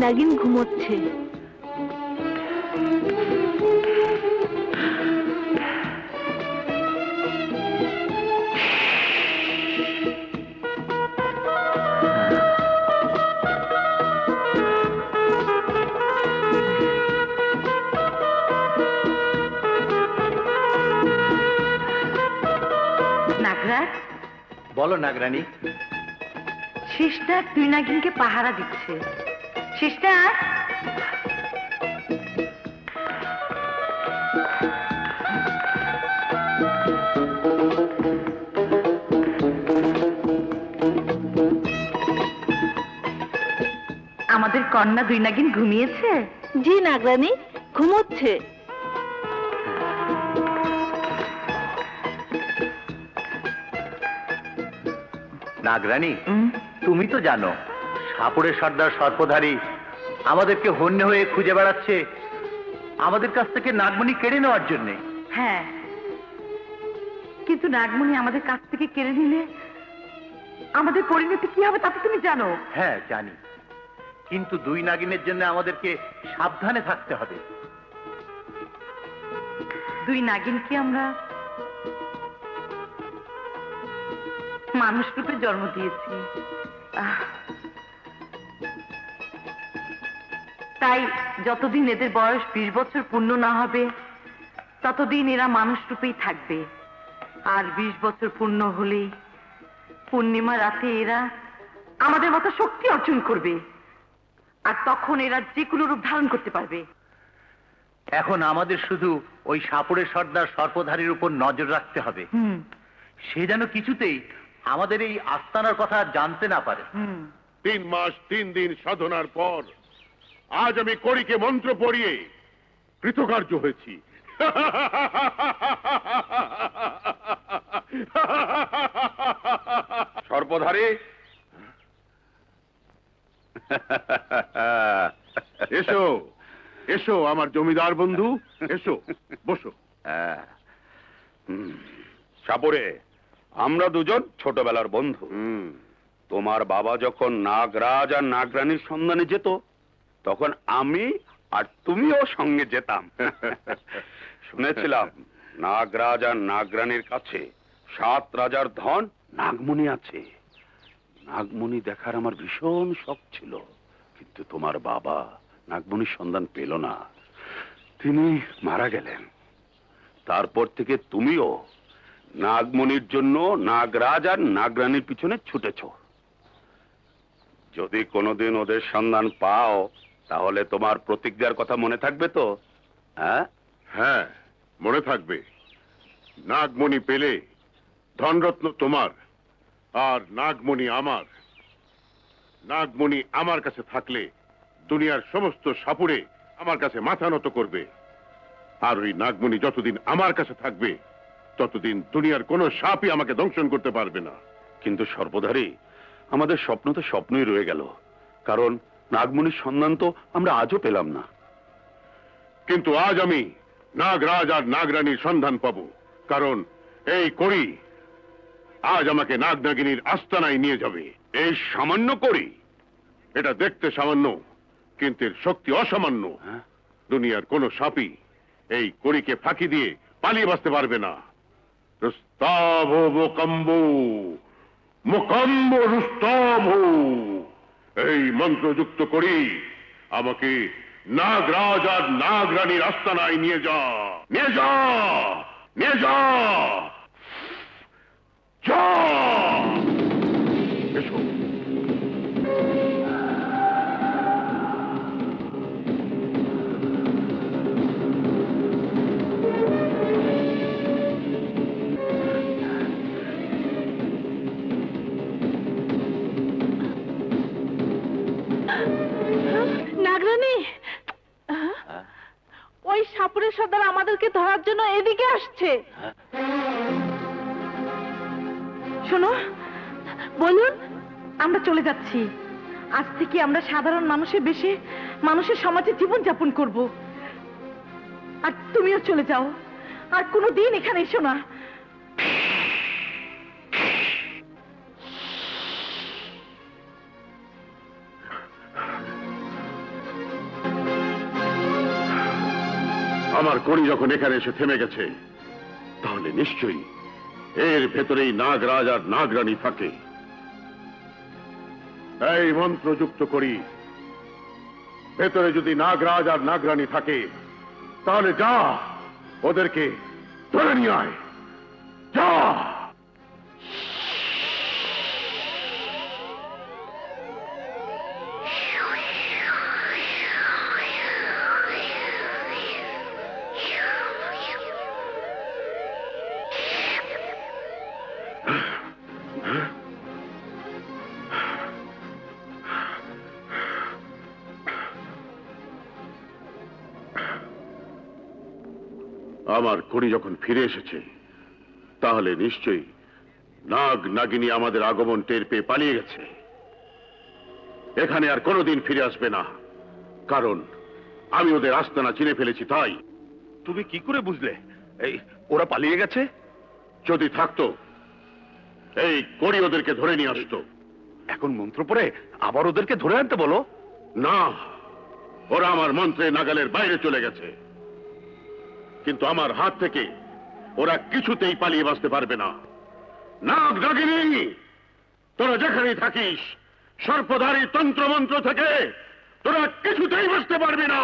নাগিন ঘুমোচ্ছে। নাগরাজ, বলো নাগরানী। সিস্টার তুই নাগিনকে পাহারা দিচ্ছে। সিস্টার, আমাদের কন্যা দুই নাগিন ঘুমিয়েছে? জি নাগরানী, ঘুমোচ্ছে। নাগরানী, তুমি তো জানো সাপুড়ের সর্দার সর্পধারী আমাদেরকে হন্যে হয়ে খুঁজে বেড়াচ্ছে আমাদের কাছ থেকে নাগমণি কেড়ে নেওয়ার জন্য। হ্যাঁ, কিন্তু নাগমণি আমাদের কাছ থেকে কেড়ে নিলে আমাদের পরিণতি কি হবে তা তো তুমি জানো। হ্যাঁ জানি, কিন্তু দুই নাগিনের জন্য আমাদেরকে সাবধানে থাকতে হবে। দুই নাগিনকে আমরা মানুষ রূপে জন্ম দিয়েছি, তাই যতদিন এদের বয়স 20 বছর পূর্ণ না হবে ততদিন এরা মানুষ রূপেই থাকবে। আর 20 বছর পূর্ণ হলেই পূর্ণিমা রাতে এরা আমাদের মতো শক্তি অর্জন করবে, আর তখন এরা যে কোনো রূপ ধারণ করতে পারবে। এখন আমাদের শুধু ওই সাপুড়ের সর্দার সর্পধারীর উপর নজর রাখতে হবে। সে যেন কিছুতেই আমাদের এই আস্তানার কথা জানতে না পারে। 3 মাস 3 দিন সাধনার পর আজ আমি কড়িকে মন্ত্র পড়িয়ে কৃতকার্য হয়েছি। সর্পধারী, এসো এসো আমার জমিদার বন্ধু, এসো বসো। সাপুরে, আমরা দুজন ছোটবেলার বন্ধু। তোমার বাবা যখন নাগরাজ আর নাগরানীর সন্ধানে যেত তখন আমি আর তুমিও সঙ্গে যেতাম। শুনেছিলাম নাগরাজ আর নাগরানীর কাছে 7 রাজার ধন নাগমণি আছে। নাগমণি দেখার আমার ভীষণ শখ ছিল, কিন্তু তোমার বাবা নাগমণির সন্ধান পেল না, তিনি মারা গেলেন। তারপর থেকে তুমিও নাগমণির জন্য নাগরাজ আর নাগরানীর পিছনে ছুটেছ। যদি কোনোদিন ওদের সন্ধান পাও তাহলে তোমার প্রতিজ্ঞার কথা মনে থাকবে তো? হ্যাঁ, মনে থাকবে। নাগমণি পেলে ধনরত্ন তোমার আর নাগমণি আমার। নাগমণি আমার কাছে থাকলে দুনিয়ার সমস্ত সাপুড়ে আমার কাছে মাথা নত করবে, আর ওই নাগমণি যতদিন আমার কাছে থাকবে ততদিন দুনিয়ার কোনো সাপই আমাকে দংশন করতে পারবে না। কিন্তু সর্পধারী, আমাদের স্বপ্ন তো স্বপ্নই রয়ে গেল, কারণ নাগমণির সন্ধান তো আমরা আজও পেলাম না। কিন্তু আজ আমি নাগরাজ আর নাগরানীর সন্ধান পাবো, কারণ এই কড়ি আজ আমাকে নাগনাগিনীর আস্তানায় নিয়ে যাবে। এই সামান্য করি? এটা দেখতে সামান্য, কিন্তু এর শক্তি অসামান্য। দুনিয়ার কোনো সাপই এই কড়িকে ফাঁকি দিয়ে পালিয়ে বাঁচতে পারবে না। রুস্তাভ মোকাম্ব, মোকাম্ব রুস্তাভ, এই মন্ত্রযুক্ত করি আমাকে নাগরাজ আর নাগরানীর আস্তানায় নিয়ে যা, নিয়ে যা, নিয়ে যা, যা। এসো। নাগরানী, ওই সাপুরের সর্দার আমাদেরকে ধরার জন্য এদিকে আসছে। শোনো, বলুন, আমরা চলে যাচ্ছি। আজ থেকে আমরা সাধারণ মানুষের বেশে মানুষের সমাজে জীবন যাপন করব। আর তুমিও চলে যাও, আর কোনোদিন এখানে এসো না। আমার কড়ি যখন এখানে এসে থেমে গেছে, তাহলে নিশ্চয়ই এর ভেতরেই নাগরাজ আর নাগরানী থাকে। এই মন্ত্রযুক্ত করি, ভেতরে যদি নাগরাজ আর নাগরানী থাকে, তাহলে যা ওদেরকে ধরে নিয়ে আয়, যা। আমার কড়ি যখন ফিরে এসেছে, তাহলে নিশ্চয়ই নাগ নাগিনী আমাদের আগমন টের পেয়ে পালিয়ে গেছে। এখানে আর কোনোদিন ফিরে আসবে না, কারণ আমি ওদের আস্তানা চিনে ফেলেছি। তাই তুমি কি করে বুঝলে এই ওরা পালিয়ে গেছে? যদি থাকতো, এই কড়ি ওদেরকে ধরে নিয়ে আসতো। এখন মন্ত্র পড়ে আবার ওদেরকে ধরে আনতে বলো? না, ওরা আমার মন্ত্রে নাগালের বাইরে চলে গেছে, কিন্তু আমার হাত থেকে ওরা কিছুতেই পালিয়ে বাঁচতে পারবে না। নাগ নাগিনী, তোরা যেখানেই থাকিস, সর্পধারী তন্ত্রমন্ত্র থেকে তোরা কিছুতেই বাঁচতে পারবি না।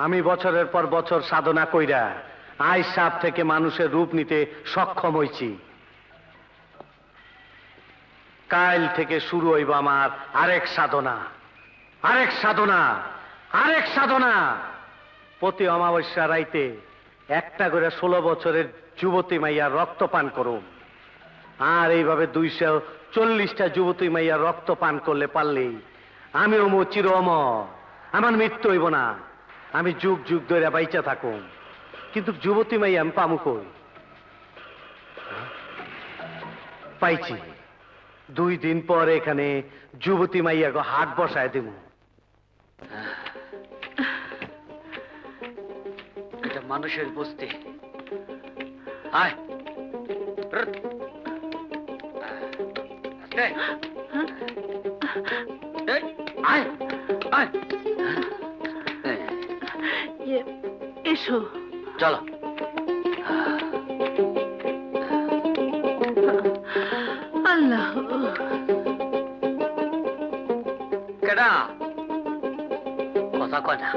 আমি বছরের পর বছর সাধনা কইরা আজ সাপ থেকে মানুষের রূপ নিতে সক্ষম হইছি। কাল থেকে শুরু হইব আমার আরেক সাধনা, আরেক সাধনা, আরেক সাধনা। প্রতি অমাবস্যা রাইতে একটা করে 16 বছরের যুবতী মাইয়ার রক্ত পান করুম, আর এইভাবে 240টা যুবতী মাইয়ার রক্ত পান করলে পারলেই আমি চির অমর, আমার মৃত্যু হইব না, আমি যুগ যুগ ধরে বাইচা থাকুম। কিন্তু যুবতী মাইয়া আমি পামু কই? পাইছি, 2 দিন পর এখানে যুবতী মাইয়াকে হাট বসায় দেব। এটা মানুষের বস্তি। আয় আয় আয়, এসো। চলো। আল্লাহ, কেডা কথা কয় না?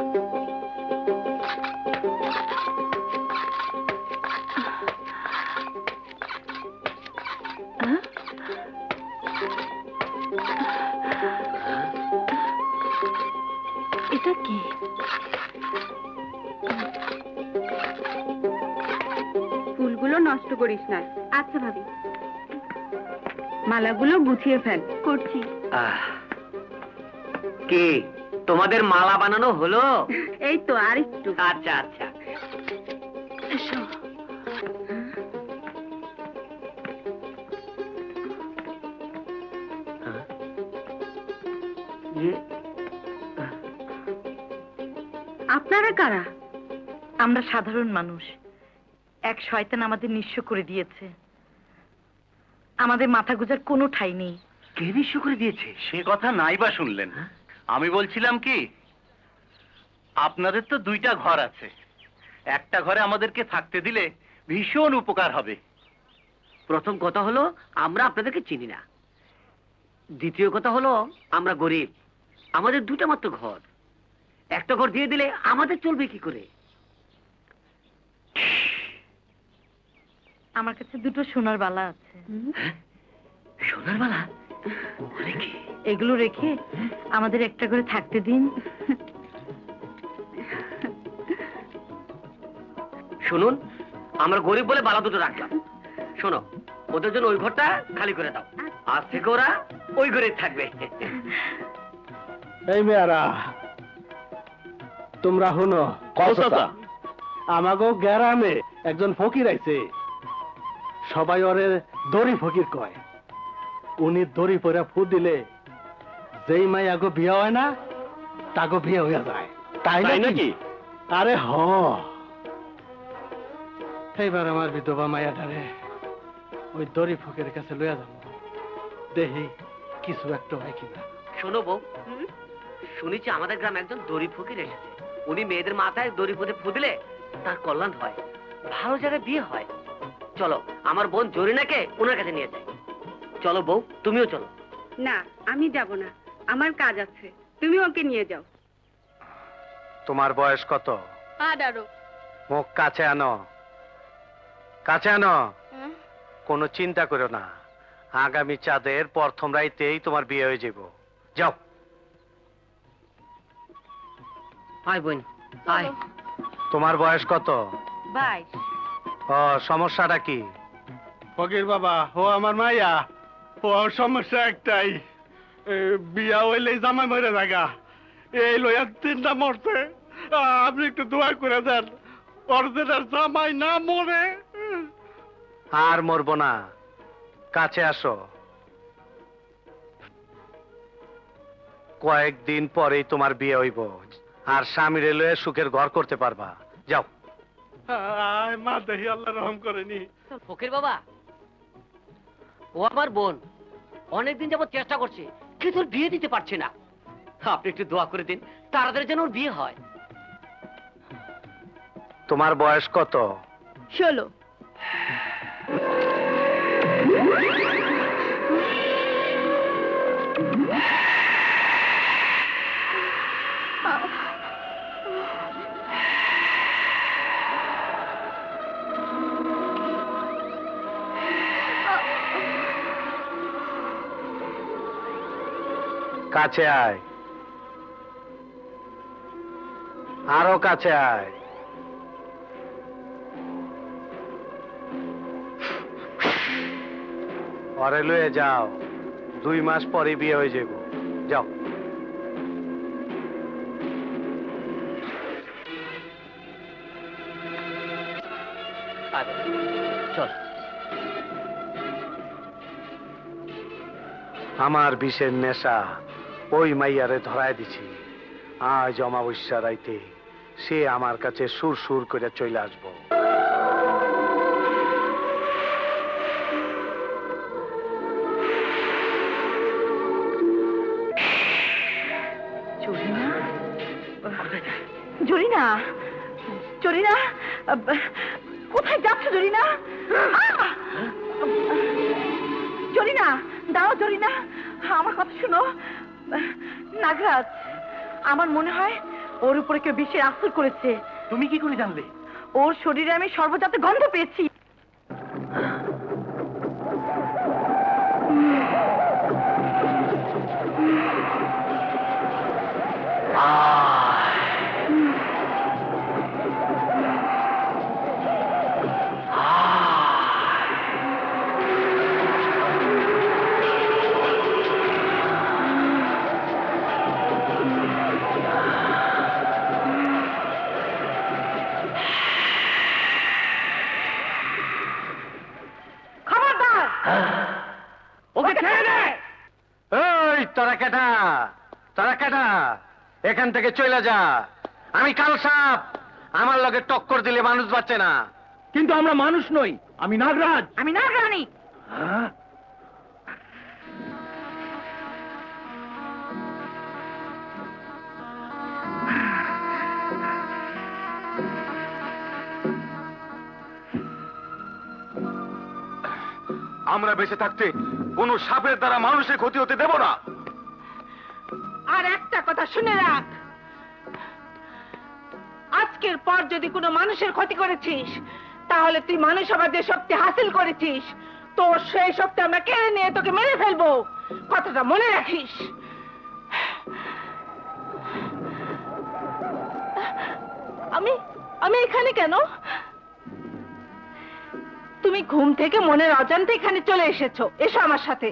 এটা কি? ফুলগুলো নষ্ট করিস না। আচ্ছা ভাবি, মালাগুলো গুছিয়ে ফেল। করছি। কি তোমাদের মালা বানানো হলো? এই তো আর একটু। আচ্ছা আচ্ছা। এসো। আপনারা কারা? আমরা সাধারণ মানুষ, এক শয়তান আমাদের নিঃস্ব করে দিয়েছে। আমাদের মাথা গোঁজার কোনো ঠাঁই নেই। কে নিঃস্ব করে দিয়েছে? সে কথা নাই বা শুনলেন? আমি বলছিলাম কি, আপনাদের তো 2টা ঘর আছে, একটা ঘরে আমাদেরকে থাকতে দিলে ভীষণ উপকার হবে। প্রথম কথা হলো আমরা আপনাদেরকে চিনি না, দ্বিতীয় কথা হলো আমরা গরিব, আমাদের 2টা মাত্র ঘর। একটা ঘর দিয়ে দিলে আমাদের চলবে কি করে? আমার কাছে 2টো সোনার বালা আছে। সোনার মালা? এগুলো রেখে আমাদের একটা করে থাকতে দিন। শুনুন, আমরা গরিব বলে বালা 2টো রাখলাম। শোনো, ওদের জন্য ওই ঘরটা খালি করে দাও, আজ থেকে ওরা ওই ঘরে থাকবে। এই মেয়ারা, তোমরা শুনো কথা। আমাগো গ্রামে একজন ফকির আইছে, সবাই ওরে দড়ি ফকির কয়। উনি দড়ি পরে ফু দিলে যেই মাইয়াগো বিয়ে হয় না তাগো বিয়ে হইয়া যায়, তাই নাকি? আরে হ, এইবার আমার বিধবা মায়াটারে ওই দড়ি ফকের কাছে লইয়া যাবো, দেখি কিছু একটা হয় কিনা। শোনো বউ, শুনেছি আমাদের গ্রামে একজন দড়ি ফকির এসেছে। উনি মেয়েদের মাথায় দড়ি পুঁতে ফু দিলে তার কল্যাণ হয়, ভালো জায়গায় বিয়ে হয়। চলো আমার বোন জরিনাকে ওনার কাছে নিয়ে যাই। চলো বউ, তুমিও চলো। না, আমি যাব না, আমার কাজ আছে, তুমি ওকে নিয়ে যাও। তোমার বয়স কত? 18। মুখ কাছে আনো, কাছে আনো। কোনো চিন্তা করো না, আগামী চাঁদের প্রথম রাইতেই তোমার বিয়ে হয়ে যাব। যাও। আয় বোন, আয়। তোমার বয়স কত? 22। ও, সমস্যাটা কি? ফকির বাবা, ও আমার মাইয়া, ও সমস্যা একটাই, বিয়া হইলে জামাই মরে জায়গা, এই লইয়া 3টা মরছে। আপনি একটু দোয়া করে দেন, অর্ধের জামাই না মরে। আর মরবো না, কাছে আসো। কয়েকদিন পরেই তোমার বিয়ে হইব, আর স্বামীরে লয়ে সুখের ঘর করতে পারবা। যাও। মা দেখি আল্লাহ রহম করেনি। ফকির বাবা, ও আমার বোন, অনেকদিন যাবত চেষ্টা করছে কিন্তু ওর বিয়ে দিতে পারছে না। আপনি একটু দোয়া করে দিন, তাড়াতাড়ি যেন ওর বিয়ে হয়। তোমার বয়স কত? 16। কাছে আয়, আরো কাছে আয়। পরে লয়ে যাও, 2 মাস পরে বিয়ে হয়ে যাব। যাও। চল। আমার বিষের নেশা ওই মাইয়ারে ধরায় দিছি। আজ অমাবস্যা রাইতে সে আমার কাছে সুর সুর করে চলে আসবো। জরিনা, জরিনা, কোথায় যাচ্ছ জরিনা? জরিনা, দাঁড়াও জরিনা, আমার কথা শুনো। নাগরাজ, আমার মনে হয় ওর উপরে কেউ বিষের আসর করেছে। তুমি কি করে জানলে? ওর শরীরে আমি সর্বজাত গন্ধ পেয়েছি। ওকে ছেড়ে দে। এই তোরা কেটা, তোরা কেটা, এখান থেকে চলে যা। আমি কাল সাপ, আমার লগে টক্কর দিলে মানুষ বাঁচে না। কিন্তু আমরা মানুষ নই, আমি নাগরাজ। আমি নাগরানী। আমরা বেঁচে থাকতে কোন সাপের দ্বারা মানুষের ক্ষতি হতে দেব না। আর একটা কথা শুনে রাখ, আজকের পর যদি কোনো মানুষের ক্ষতি করেছিস তাহলে তুই মানুষ হবার যে শক্তি হাসিল করেছিস তোর সেই শক্তি আমরা কেড়ে নিয়ে তোকে মেরে ফেলবো। কথাটা মনে রাখিস। আমি এখানে কেন? তুমি ঘুম থেকে মনের অজান্তে এখানে চলে এসেছো। এসো আমার সাথে।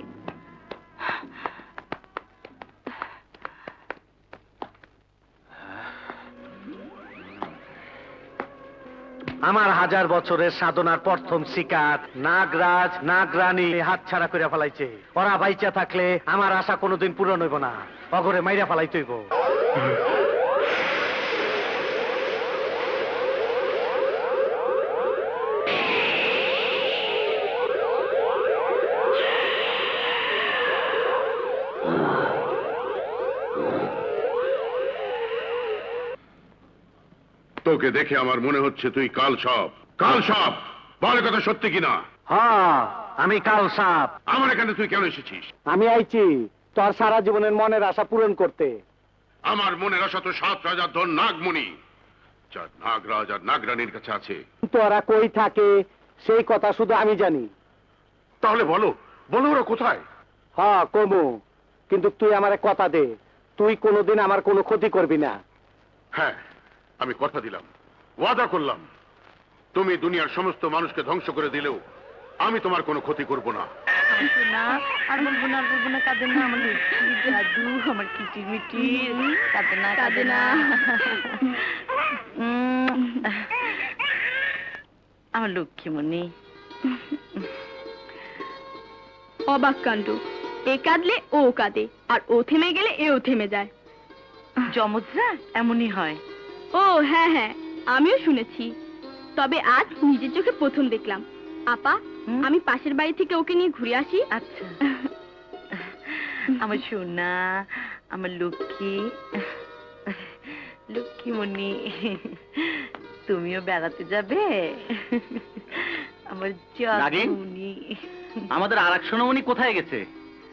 আমার 1000 বছরের সাধনার প্রথম শিকার নাগরাজ নাগরানী হাতছাড়া করে ফেলাইছে। ওরা বাইচা থাকলে আমার আশা কোনোদিন পূরণ হইব না, অগরে মাইরা ফেলাইতে হইব। তোকে দেখে আমার মনে হচ্ছে তুই কাল সাপ। কাল সাপ, বল কথা সত্যি কিনা? হ্যাঁ, আমি কাল সাপ। আমার এখানে তুই কেন এসেছিস? আমি আইছি তোর সারা জীবনের মনের আশা পূরণ করতে। আমার মনের আশা তো 7 রাজার ধন নাগমণি, যা নাগরাজ আর নাগরানীর কাছে আছে। তোরা কই থাকে সেই কথা শুধু আমি জানি। তাহলে বলো, বলো ওরা কোথায়? হ্যাঁ কমু, কিন্তু তুই আমারে কথা দে, তুই কোনোদিন আমার কোনো ক্ষতি করবি না। হ্যাঁ, আমি কথা দিলাম, ওয়াদা করলাম, তুমি দুনিয়ার সমস্ত মানুষকে ধ্বংস করে দিলেও আমি তোমার কোনো ক্ষতি করব না। না আর বলবো না, আর বলবো না, কাঁদে না আমার জাদু, আমার কিচির মিটির, কাঁদে না, কাঁদে না। আমার লক্ষ্মীমণি। অবাক কাণ্ড, এ কাঁদলে ও কাঁদে, আর ও থেমে গেলে এও থেমে যায়। যমজরা এমনই হয়। ও হ্যাঁ হ্যাঁ, আমিও শুনেছি, তবে আজ নিজের চোখে প্রথম দেখলাম। আপা, আমি পাশের বাড়ি থেকে ওকে নিয়ে ঘুরে আসি। আচ্ছা। আমার সোনা, আমার লক্ষ্মী, লক্ষ্মীমণি, তুমিও বেড়াতে যাবে? আমার জাদুমণি। আমাদের আর এক সোনামণি কোথায় গেছে?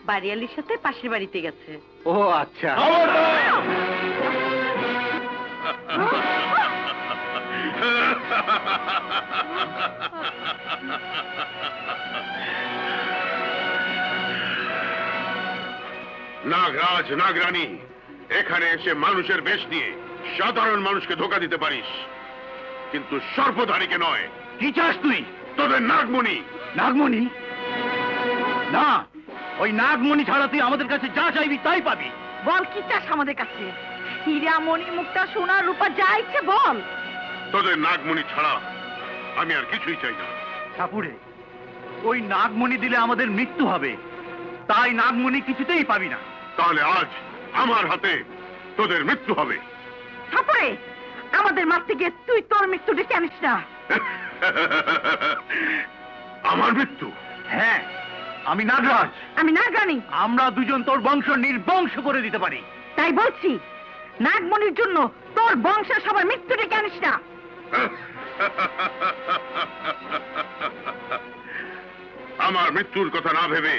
বাড়িয়ালির সাথে পাশের বাড়িতে গেছে। ও আচ্ছা। নাগরাজ নাগরানী, এখানে এসে মানুষের বেশ নিয়ে সাধারণ মানুষকে ধোঁকা দিতে পারিস, কিন্তু সর্বধারীকে নয়। কি চাস তুই? তোদের নাগমণি। নাগমণি? না, ওই নাগমণি ছাড়া তুই আমাদের কাছে যা চাইবি তাই পাবি। বল কি চাস আমাদের কাছে? হীরা মণি মুক্তা সোনা রূপা যা ইচ্ছে বল। তোদের নাগমণি ছাড়া আমি আর কিছুই চাই না। সাপুরে, ওই নাগমণি দিলে আমাদের মৃত্যু হবে, তাই নাগমণি কিছুতেই পাবি না। তাহলে আজ আমার হাতে তোদের মৃত্যু হবে। তারপরে আমাদের মারতে গিয়ে তুই তোর মৃত্যু ডেকে আনিস না। আমার মৃত্যু? হ্যাঁ, আমি নাগরাজ, আমি নাগরানী। আমরা দুজন তোর বংশ নির্বংশ করে দিতে পারি। তাই বলছি, নাগমণির জন্য তোর বংশের সবার মৃত্যু ডেকে আনিস না। আমার মৃত্যুর কথা না ভেবে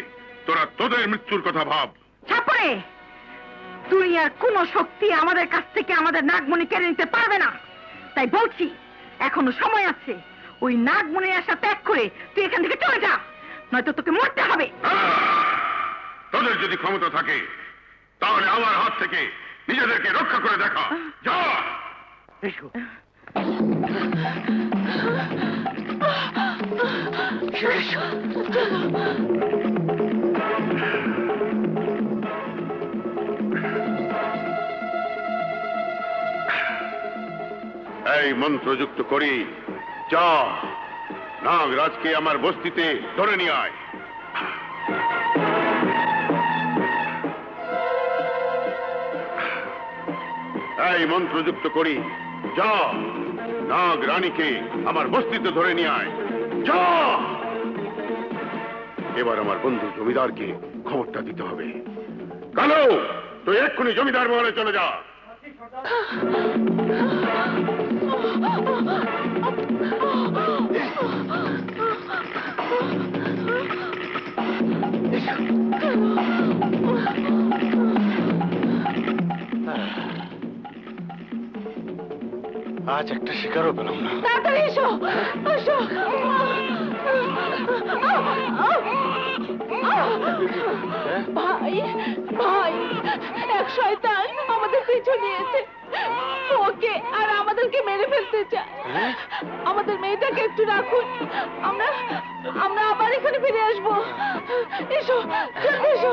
তোরা তোদের মৃত্যুর কথা ভাব। তারপরে দুনিয়ার কোন শক্তি আমাদের কাছ থেকে আমাদের নাগমণি কেড়ে নিতে পারবে না। তাই বলছি, এখনো সময় আছে। ওই নাগমণির আশা ত্যাগ করে তুই এখান থেকে চলে যা, নয়তো তোকে মরতে হবে। তোদের যদি ক্ষমতা থাকে তাহলে আমার হাত থেকে নিজেদেরকে রক্ষা করে দেখা। যা। এসো। এই মন্ত্রযুক্ত করি, যা নাগরাজকে আমার বস্তিতে ধরে নিয়ে আয়। এই মন্ত্রযুক্ত করি, যা নাগরানীকে আমার বস্তিতে ধরে নিয়ে আয়। যা। এবার আমার বন্ধু জমিদারকে খবরটা দিতে হবে। কালো, তুই এক্ষুনি জমিদার মহলে চলে যা। আজ একটা শিকারও পেলাম না। তাড়াতাড়ি এসো, এসো। ভাই, ভাই, এক শয়তান আমাদের পিছু নিয়েছে। ওকে আর আমাদেরকে মেরে ফেলতে চায়। আমাদের মেয়েটাকে একটু রাখুন, আমরা আমরা আবার এখানে ফিরে আসবো। এসো, জলদি এসো।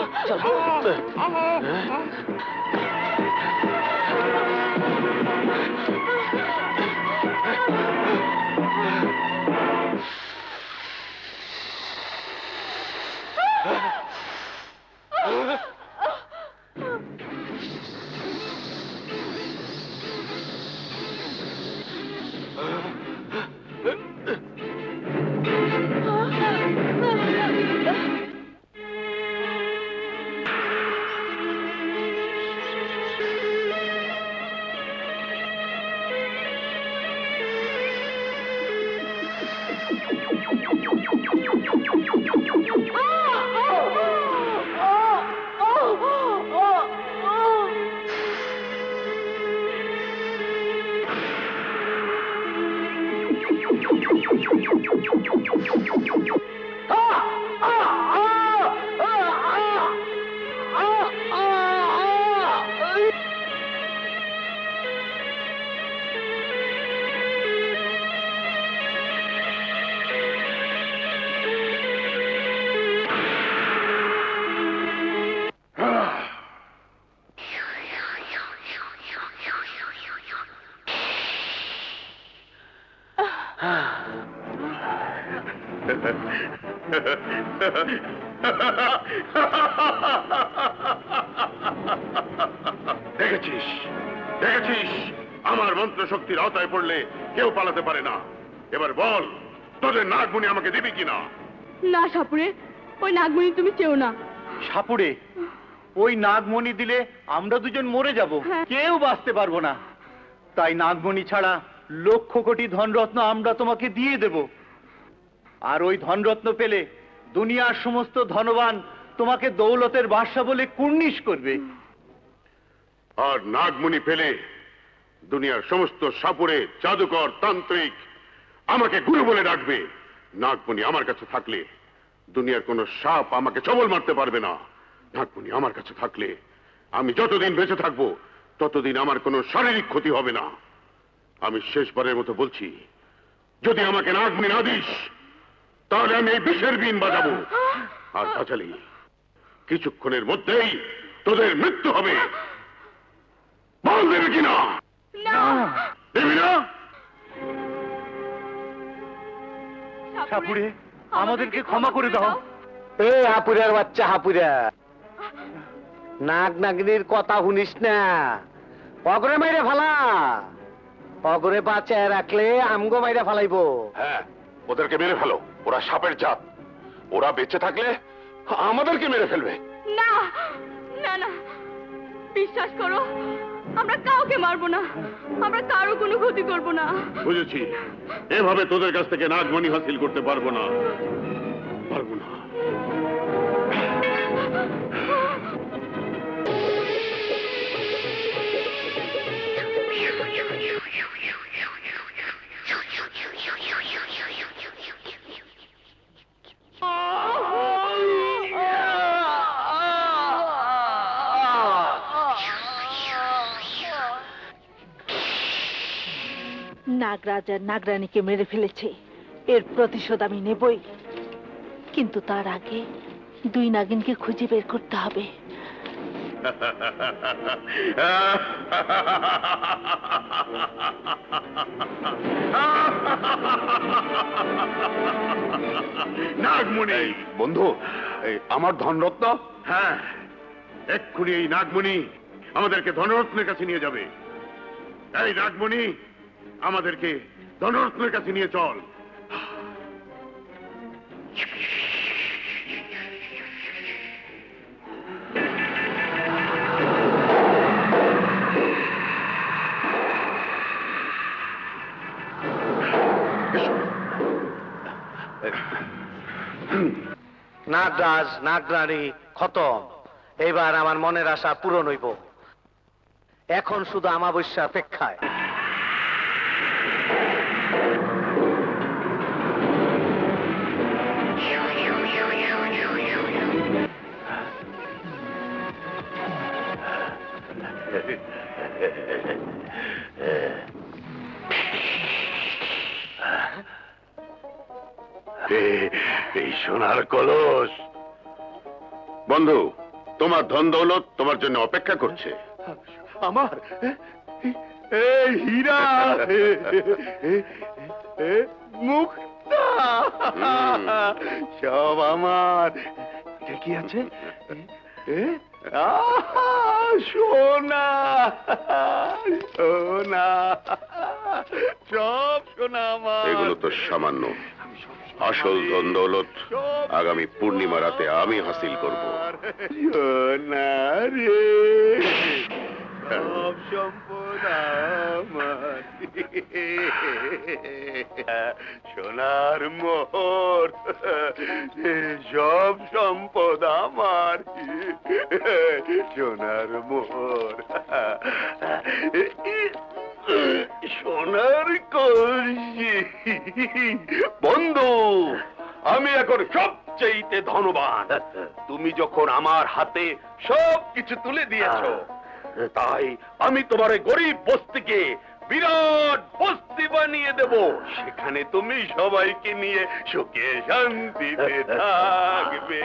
দেখেছিস দেখেছিস আমার মন্ত্র শক্তির আওতায় পড়লে কেউ পালাতে পারে না। এবার বল তোদের নাগমণি আমাকে দিবি কিনা? না সাপুরে, ওই নাগমণি তুমি চেও না। সাপুড়ে, ওই নাগমণি দিলে আমরা দুজন মরে যাব, হ্যাঁ। কেউ বাঁচতে পারবো না। তাই নাগমণি ছাড়া লক্ষ কোটি ধনরত্ন আমরা তোমাকে দিয়ে দেব। আর ওই ধনরত্ন পেলে দুনিয়ার সমস্ত ধনবান তোমাকে দৌলতের বাদশা বলে কুর্নিশ করবে। আর নাগমণি পেলে দুনিয়ার সমস্ত সাপুরে জাদুকর তান্ত্রিক আমাকে গুরু বলে ডাকবে। নাগমণি আমার কাছে থাকলে দুনিয়ার কোন সাপ আমাকে ছবল মারতে পারবে না। নাগমণি আমার কাছে থাকলে আমি যতদিন বেঁচে থাকবো ততদিন আমার কোনো শারীরিক ক্ষতি হবে না। আমি শেষবারের মতো বলছি, যদি আমাকে নাগমণি না দিস তাহলে আমি এই বিষের বিন বাজাবো। আর বাজালি কিছুক্ষণের মধ্যেই তোদের মৃত্যু হবে। বল দেবে কিনা? দেবি না? সাপুড়ে, আমাদেরকে ক্ষমা করে দাও। এ হাপুরের বাচ্চা হাপুরা, নাগ নাগিনীর কথা শুনিস না, অগরে মাইরে ফালা। অগরে বাঁচায় রাখলে আমগো মাইরে ফালাইবো। হ্যাঁ, ওদেরকে মেরে ফেলো, ওরা সাপের জাত। ওরা বেঁচে থাকলে আমাদেরকে মেরে ফেলবে। না না না, বিশ্বাস করো, আমরা কাউকে মারবো না, আমরা কারো কোনো ক্ষতি করবো না। বুঝেছি, এভাবে তোদের কাছ থেকে নাগমণি হাসিল করতে পারবো না, পারবো না। নাগরাজ আর নাগরানীকে মেরে ফেলেছে, এর প্রতিশোধ আমি নেবই। কিন্তু তার আগে দুই নাগিনকে খুঁজে বের করতে হবে। নাগমণি বন্ধু, আমার ধনরত্ন। হ্যাঁ, এক্ষুনি এই নাগমণি আমাদেরকে ধনরত্নের কাছে নিয়ে যাবে। এই নাগমণি, আমাদেরকে ধনরত্নের কাছে নিয়ে চল। নাগরাজ নাগরানী খতম, এবার আমার মনের আশা পূরণ হইব। এখন শুধু আমাবস্যা অপেক্ষায়। এই সোনার কলস। বন্ধু, তোমার ধন দৌলত তোমার জন্য অপেক্ষা করছে। আমার এই হীরা, মুক্তা, সব আমার। এটা কি আছে? সোনা, সোনা, সব সোনা আমার। এগুলো তো সামান্য, আসল ধন দৌলত আগামী পূর্ণিমা রাতে আমি হাসিল করব। সোনা রে, সব সম্পদ আমার। সোনার মোহর, সব সম্পদ আমার। সোনার মোহর, সোনার কলসি। বন্ধু, আমি এখন সবচেয়ে ধনবান। তুমি যখন আমার হাতে সবকিছু তুলে দিয়েছো, তাই আমি তোমার এই গরিব বস্তিকে বিরাট বস্তি বানিয়ে দেব। সেখানে তুমি সবাইকে নিয়ে সুখে শান্তিতে থাকবে।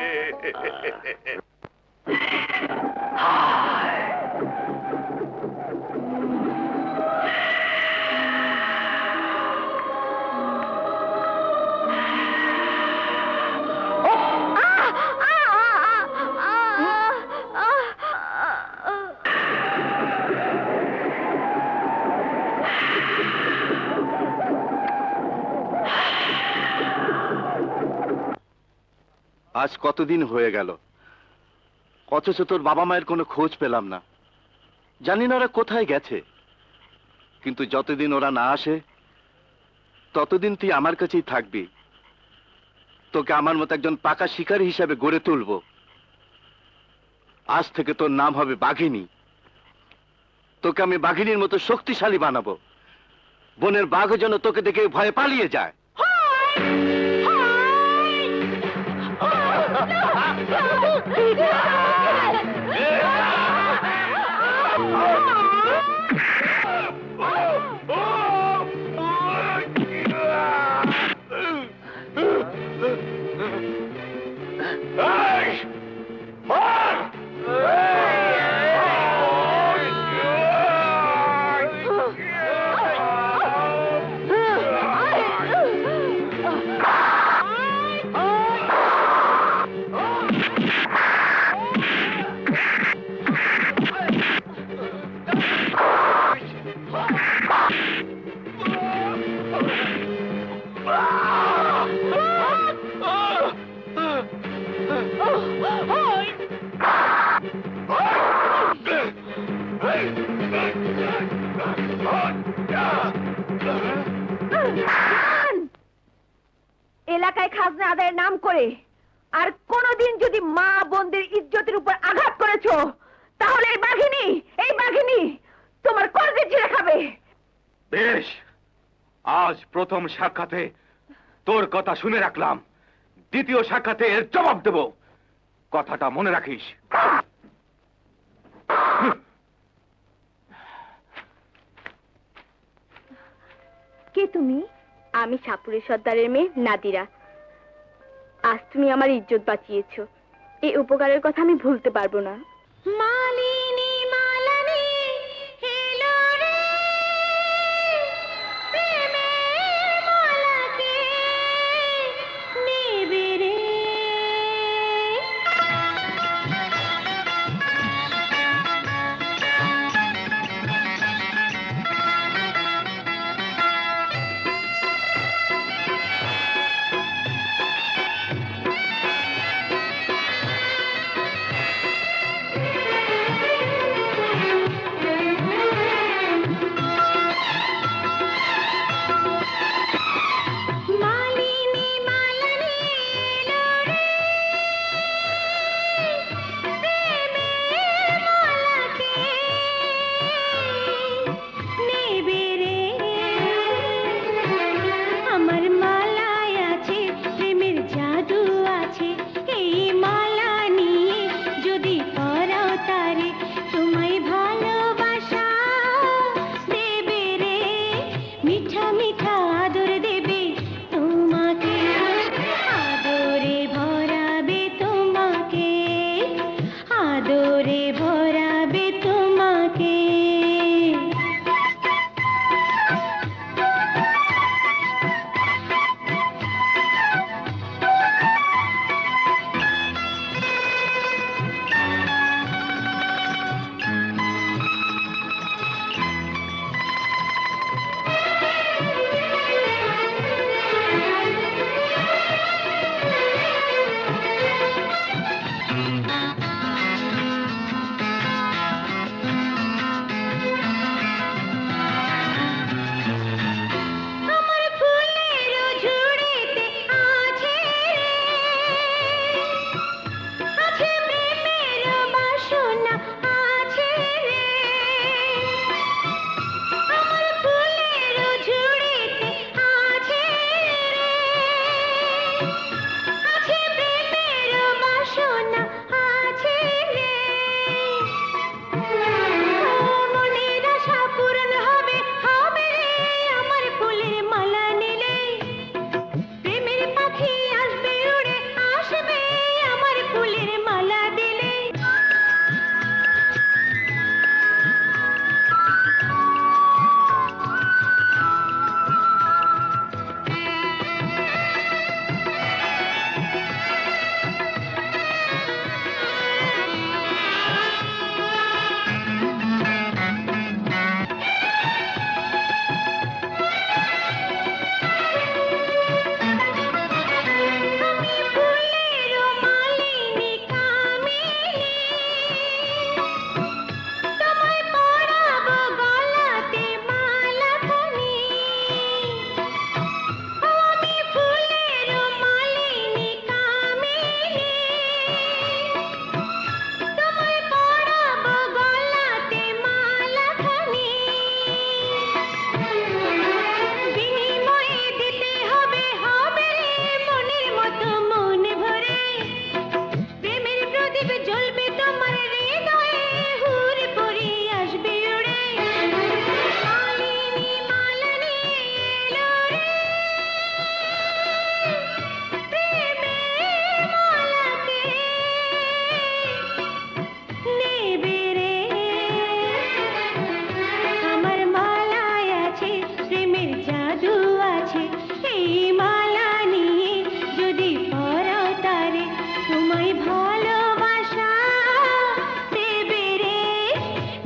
আজ কতদিন হয়ে গেল, অথচ তোর বাবা মায়ের কোনো খোঁজ পেলাম না। জানি না ওরা কোথায় গেছে, কিন্তু যতদিন ওরা না আসে ততদিন তুই আমার কাছেই থাকবি। তোকে আমার মতো একজন পাকা শিকারী হিসাবে গড়ে তুলবো। আজ থেকে তোর নাম হবে বাঘিনী। তোকে আমি বাঘিনীর মতো শক্তিশালী বানাবো। বনের বাঘও যেন তোকে দেখে ভয়ে পালিয়ে যায়। এলাকায় খাজনা আদায়ের নাম করে আর কোনদিন যদি মা বোনদের ইজ্জতের উপর আঘাত করেছো, তাহলে এই বাঘিনী তোমার কর্জে চিড়ে খাবে। বেশ, আজ প্রথম সাক্ষাতে তোর কথা শুনে রাখলাম, দ্বিতীয় সাক্ষাতে এর জবাব দেব। কথাটা মনে রাখিস। কে তুমি? আমি সাপুরের সর্দারের মেয়ে নাদিরা। আজ তুমি আমার ইজ্জত বাঁচিয়েছো। এই উপকারের কথা আমি ভুলতে পারবো না। মালিনী মালানি হেলো রে, প্রেমের মালাকে নেবে রে।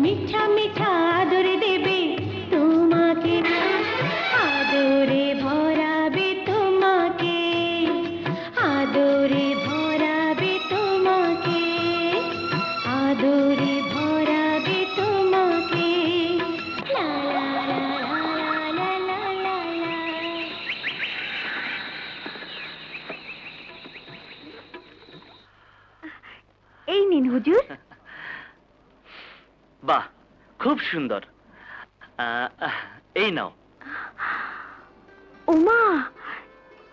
মিঠা মিঠা আদর দেবে তোমাকে, আদরে ভরাবে তোমাকে, আদরে ভরাবে তোমাকে, আদরে ভরাবে তোমাকে। লা লা লা লা লা লা লা। এই নিন হুজুর। বাহ, খুব সুন্দর। এই নাও। ওমা,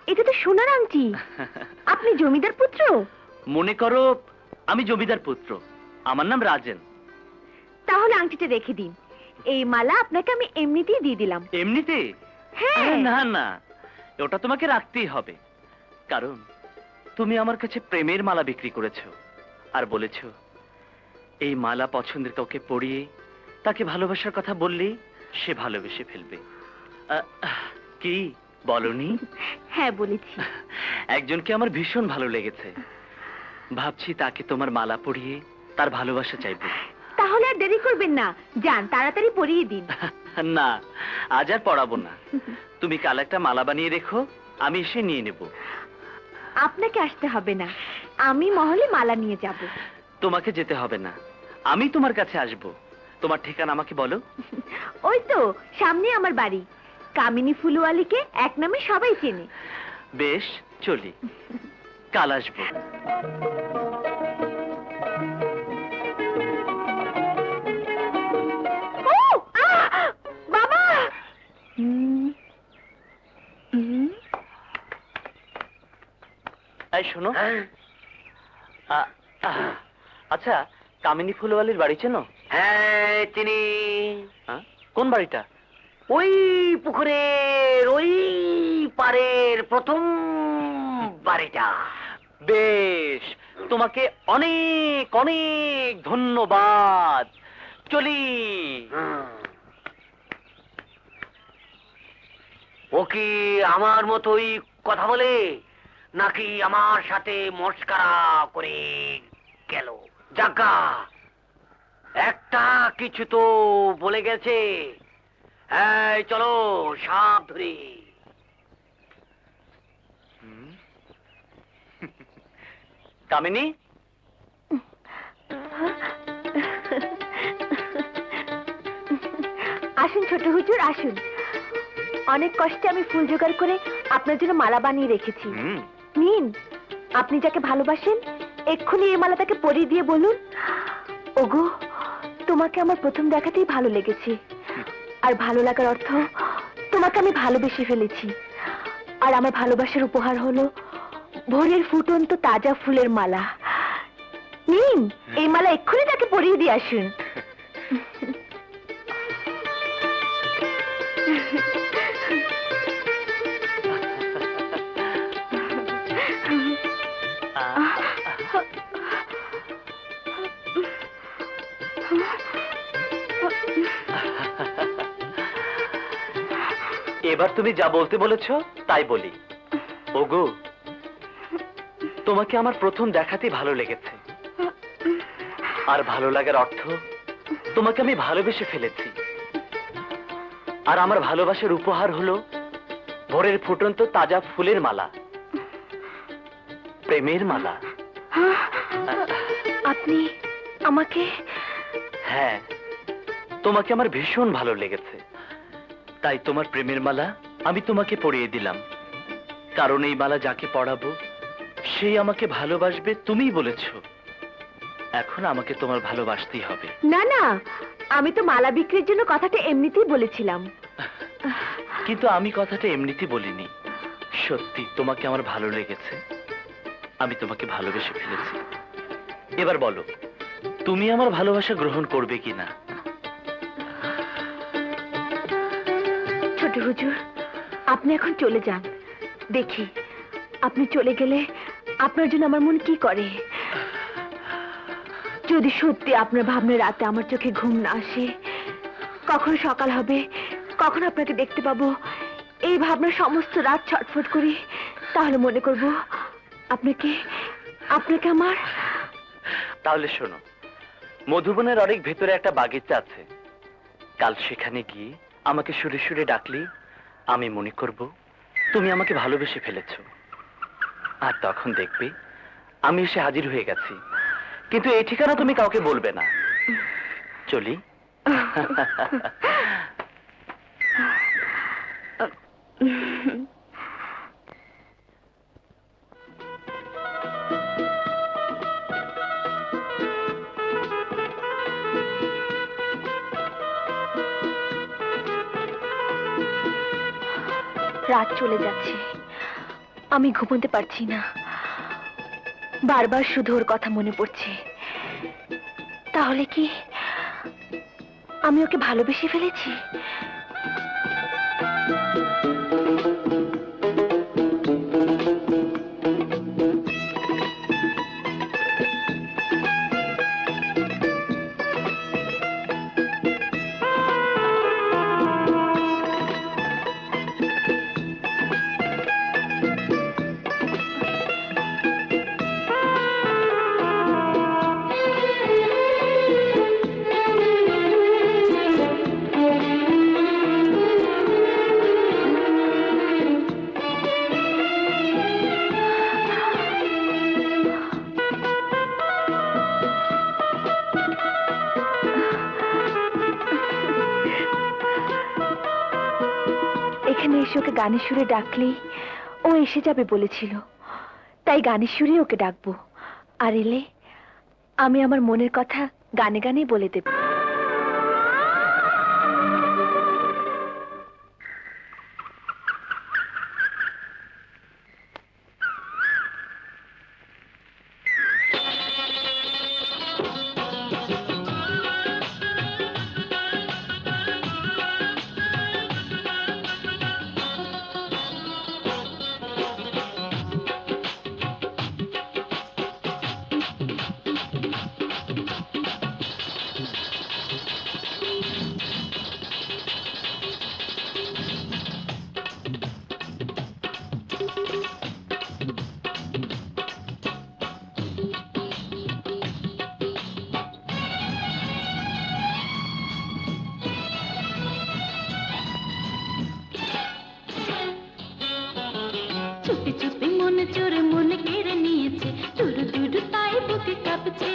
এটা তো সোনার আংটি। আপনি জমিদার পুত্র? মনে করো আমি জমিদার পুত্র, আমার নাম রাজেন। তাহলে আংটিটা রেখে দিন, এই মালা আপনাকে আমি এমনিতেই দিয়ে দিলাম। এমনিতে? হ্যাঁ। আরে না না, ওটা তোমাকে রাখতেই হবে, কারণ তুমি আমার কাছে প্রেমের মালা বিক্রি করেছো আর বলেছো এই মালা পছন্দের কাউকে পরিয়ে তাকে ভালোবাসার কথা বললেই সে ভালোবেসে ফেলবে। কি বলনি? হ্যাঁ বলেছি। একজনকে আমার ভীষণ ভালো লেগেছে, ভাবছি তাকে তোমার মালা পরিয়ে তার ভালোবাসা চাইবো। তাহলে আর দেরি করবেন না, যান তাড়াতাড়ি পরিয়ে দিন। না, আজ আর পড়াবো না, তুমি কাল একটা মালা বানিয়ে রেখো, আমি এসে নিয়ে নেব। আপনাকে আসতে হবে না, আমি মহলে মালা নিয়ে যাব। তোমাকে যেতে হবে না, আমি তোমার কাছে আসব। তোমার ঠিকানা আমাকে বলো। ওই তো সামনে আমার বাড়ি, কামিনী ফুলওয়ালিকে এক নামে সবাই চেনে। বেশ, চলি, কাল আসবো। ও, বাবা! এই শোনো, আচ্ছা কামিনী ফুলওয়ালির বাড়ি চেনো? হ্যাঁ চিনি। কোন বাড়িটা? ওই পুকুরের ওই পারের প্রথম বাড়িটা। বেশ, তোমাকে অনেক অনেক ধন্যবাদ, চলি। ও কি আমার মতোই কথা বলে, নাকি আমার সাথে মস্করা করে গেল? জাগা, একটা কিছু তো বলে গেছে। এই চলো সাপ ধরি। কামিনী, আসুন ছোট হুজুর, আসুন। অনেক কষ্টে আমি ফুল জোগাড় করে আপনার জন্য মালা বানিয়ে রেখেছি। নিন, আপনি যাকে ভালোবাসেন এক্ষুনি এই মালা তাকে পরিয়ে দিয়ে বলুন, ওগো তোমাকে আমার প্রথম দেখাতেই ভালো লেগেছে, আর ভালো লাগার অর্থ তোমাকে আমি ভালোবেসে ফেলেছি। আর আমার ভালোবাসার উপহার হলো ভোরের ফুটন্ত তাজা ফুলের মালা। নিন, এই মালা এক্ষুনি তাকে পরিয়ে দিয়ে আসুন। এবার তুমি যা বলতে বলেছো তাই বলি। ওগো, তোমাকে আমার প্রথম দেখাতেই ভালো লেগেছে, আর ভালো লাগার অর্থ তোমাকে আমি ভালোবেসে ফেলেছি। আর আমার ভালোবাসার উপহার হলো ভোরের ফুটন্ত তাজা ফুলের মালা, প্রেমের মালা। আপনি আমাকে? হ্যাঁ, তোমাকে আমার ভীষণ ভালো লেগেছে, তাই তোমার প্রেমের মালা আমি তোমাকে পরিয়ে দিলাম। কারণ এই মালা যাকে পরাবো সেই আমাকে ভালোবাসবে, তুমিই বলেছো। এখন আমাকে তোমার ভালোবাসতেই হবে। না না, আমি তো মালা বিক্রির জন্য কথাটা এমনিতেই বলেছিলাম। কিন্তু আমি কথাটা এমনিতেই বলিনি, সত্যি তোমাকে আমার ভালো লেগেছে, আমি তোমাকে ভালোবেসে ফেলেছি। এবার বলো, তুমি আমার ভালোবাসা গ্রহণ করবে কিনা? ছোট হুজুর, আপনি এখন চলে যান। দেখি আপনি চলে গেলে আপনার জন্য আমার মন কি করে। যদি সত্যি আপনার ভাবনা রাতে আমার চোখে ঘুম না আসে, কখন সকাল হবে, কখন আপনাকে দেখতে পাবো, এই ভাবনা সমস্ত রাত ছটফট করি, তাহলে মনে করব আপনাকে আমার। তাহলে শোনো, মধুবনের অনেক ভেতরে একটা বাগিচা আছে, কাল সেখানে গিয়ে আমাকে সুরে সুরে ডাকলি আমি মনে করব তুমি আমাকে ভালোবেসে ফেলেছো। আর তখন দেখবে আমি এসে হাজির হয়ে গেছি, কিন্তু এই ঠিকানা তুমি কাউকে বলবে না। চলি। রাত চলে যাচ্ছে, আমি ঘুমোতে পারছি না, বারবার শুধু ওর কথা মনে পড়ছে। তাহলে কি আমি ওকে ভালোবেসে ফেলেছি? এখানে এসে ওকে গানের সুরে ডাকলেই ও এসে যাবে বলেছিল, তাই গানের সুরে ওকে ডাকবো। আর এলে আমি আমার মনের কথা গানে গানেই বলে দেব। চুপি চুপি মনে চোরে মনে কেড়ে নিয়েছে, টুরু টুরু তাই বুকে কাঁপছে,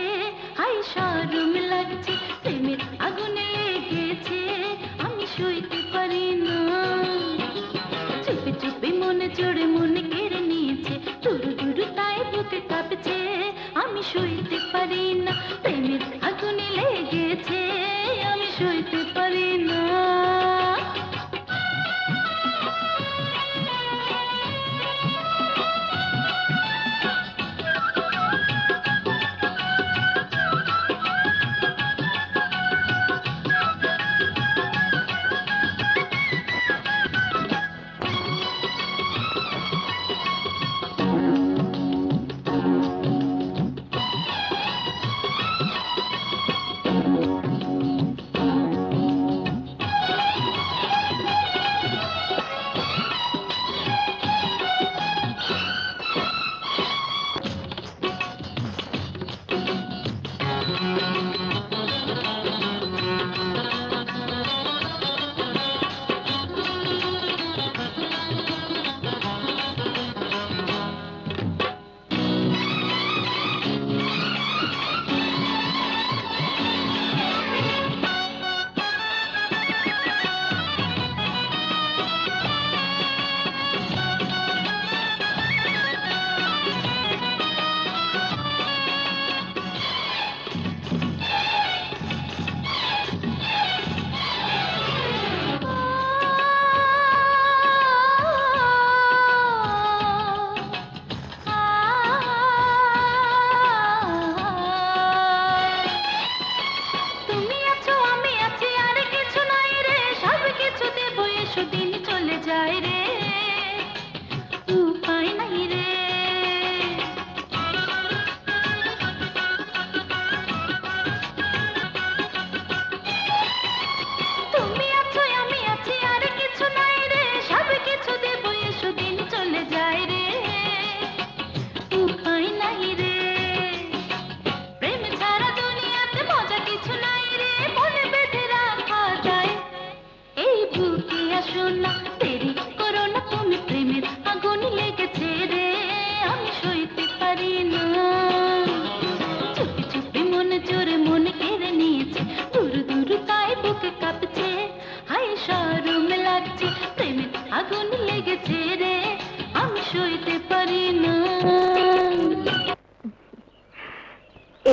হাই শরম লাগছে, প্রেমের আগুনে লেগেছে, আমি সইতে পারি না। চুপি চুপি মনে চোরে মনে কেড়ে নিয়েছে, টুরু টুরু তাই বুকে কাঁপছে, আমি সইতে পারি না, প্রেমের আগুনে লেগেছে, আমি সইতে পারি না।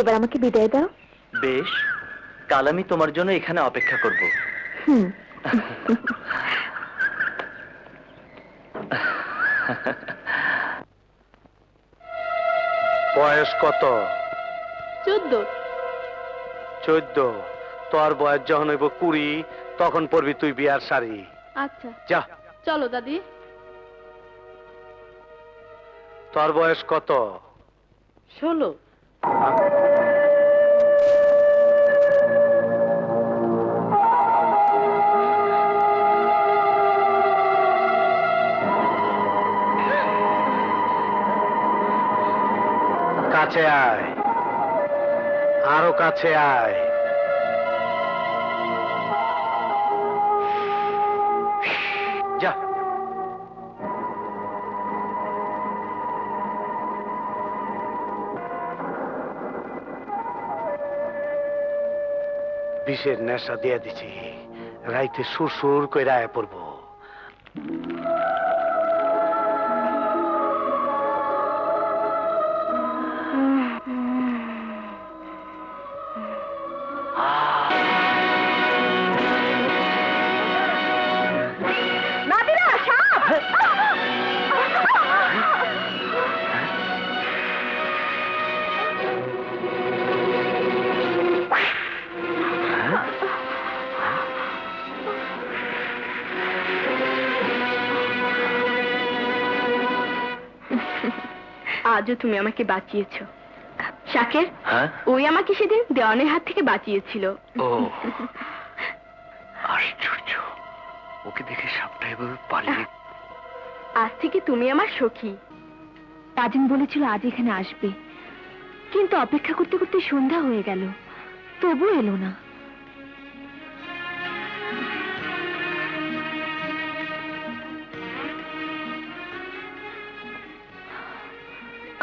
এবার আমাকে বিদায় দাও। বেশ, কাল আমি তোমার জন্য এখানে অপেক্ষা করব। হুম। বয়স কত? 14। 14। তোর বয়স যখন হইব 20, তখন পরবি তুই বিয়ার শাড়ি। আচ্ছা যা। চলো দাদি। তোর বয়স কত? 16। কাছে আয়, আরো কাছে আয়। যা। বিষের নেশা দিয়ে দিছি, রাইতে সুর সুর কইরা আয়া পড়বো। নাদিরা, সাপ! আজও তুমি আমাকে বাঁচিয়েছো শাকের। হ্যাঁ? ওই আমাকে সেদিন দেওয়ানের হাত থেকে বাঁচিয়েছিল। ও আশ্চর্য, ওকে দেখে সাপটা এভাবে পালিয়ে। আজ থেকে তুমি আমার সখী। তাজিন বলেছিল আজ এখানে আসবে, কিন্তু অপেক্ষা করতে করতে সন্ধ্যা হয়ে গেল, তবু এলো না।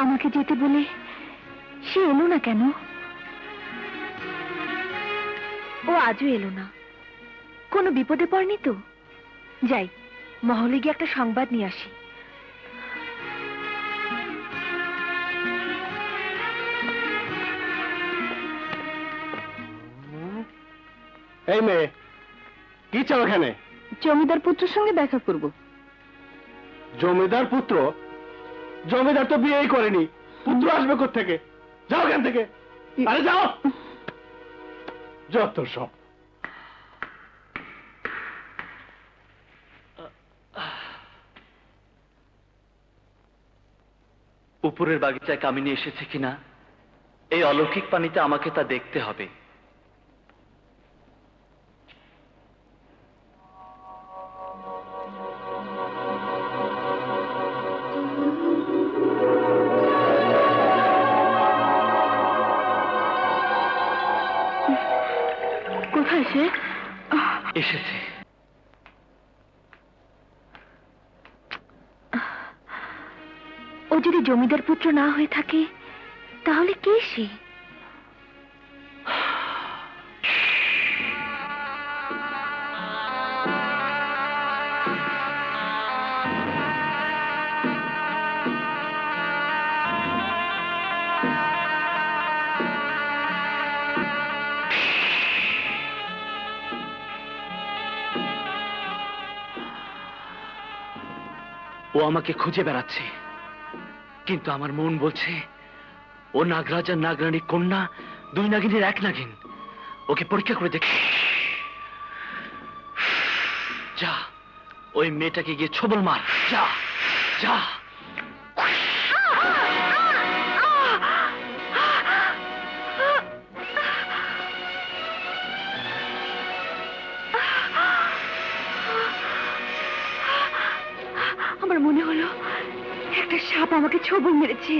আমাকে যেতে বলে সে এলো না কেন? ও আজও এলো না। কোনো বিপদে পড়েনি তো? যাই, মহলে গিয়ে একটা সংবাদ নিয়ে আসি। এই মেয়ে, কি চাও এখানে? জমিদার পুত্রের সঙ্গে দেখা করব। জমিদার পুত্র? জমিদার তো বিয়েই করেনি, পুত্র আসবে কোত্থেকে? যাও এখান থেকে, আরে যাও। যত সব। উপরের বাগিচায় কামিনী এসেছে কিনা, এই অলৌকিক পানিতে আমাকে তা দেখতে হবে। কোথায় সে? এসেছে। ও যদি জমিদার পুত্র না হয়ে থাকে, তাহলে কে সে? ও আমাকে খুঁজে বেড়াচ্ছে, কিন্তু আমার মন বলছে ও নাগরাজ আর নাগরানীর কন্যা, দুই নাগিনের এক নাগিন। ওকে পরীক্ষা করে দেখ। যা, ওই মেয়েটাকে গিয়ে ছবল মার। যা যা। আমার মনে হলো একটা সাপ আমাকে ছোবল মেরেছে।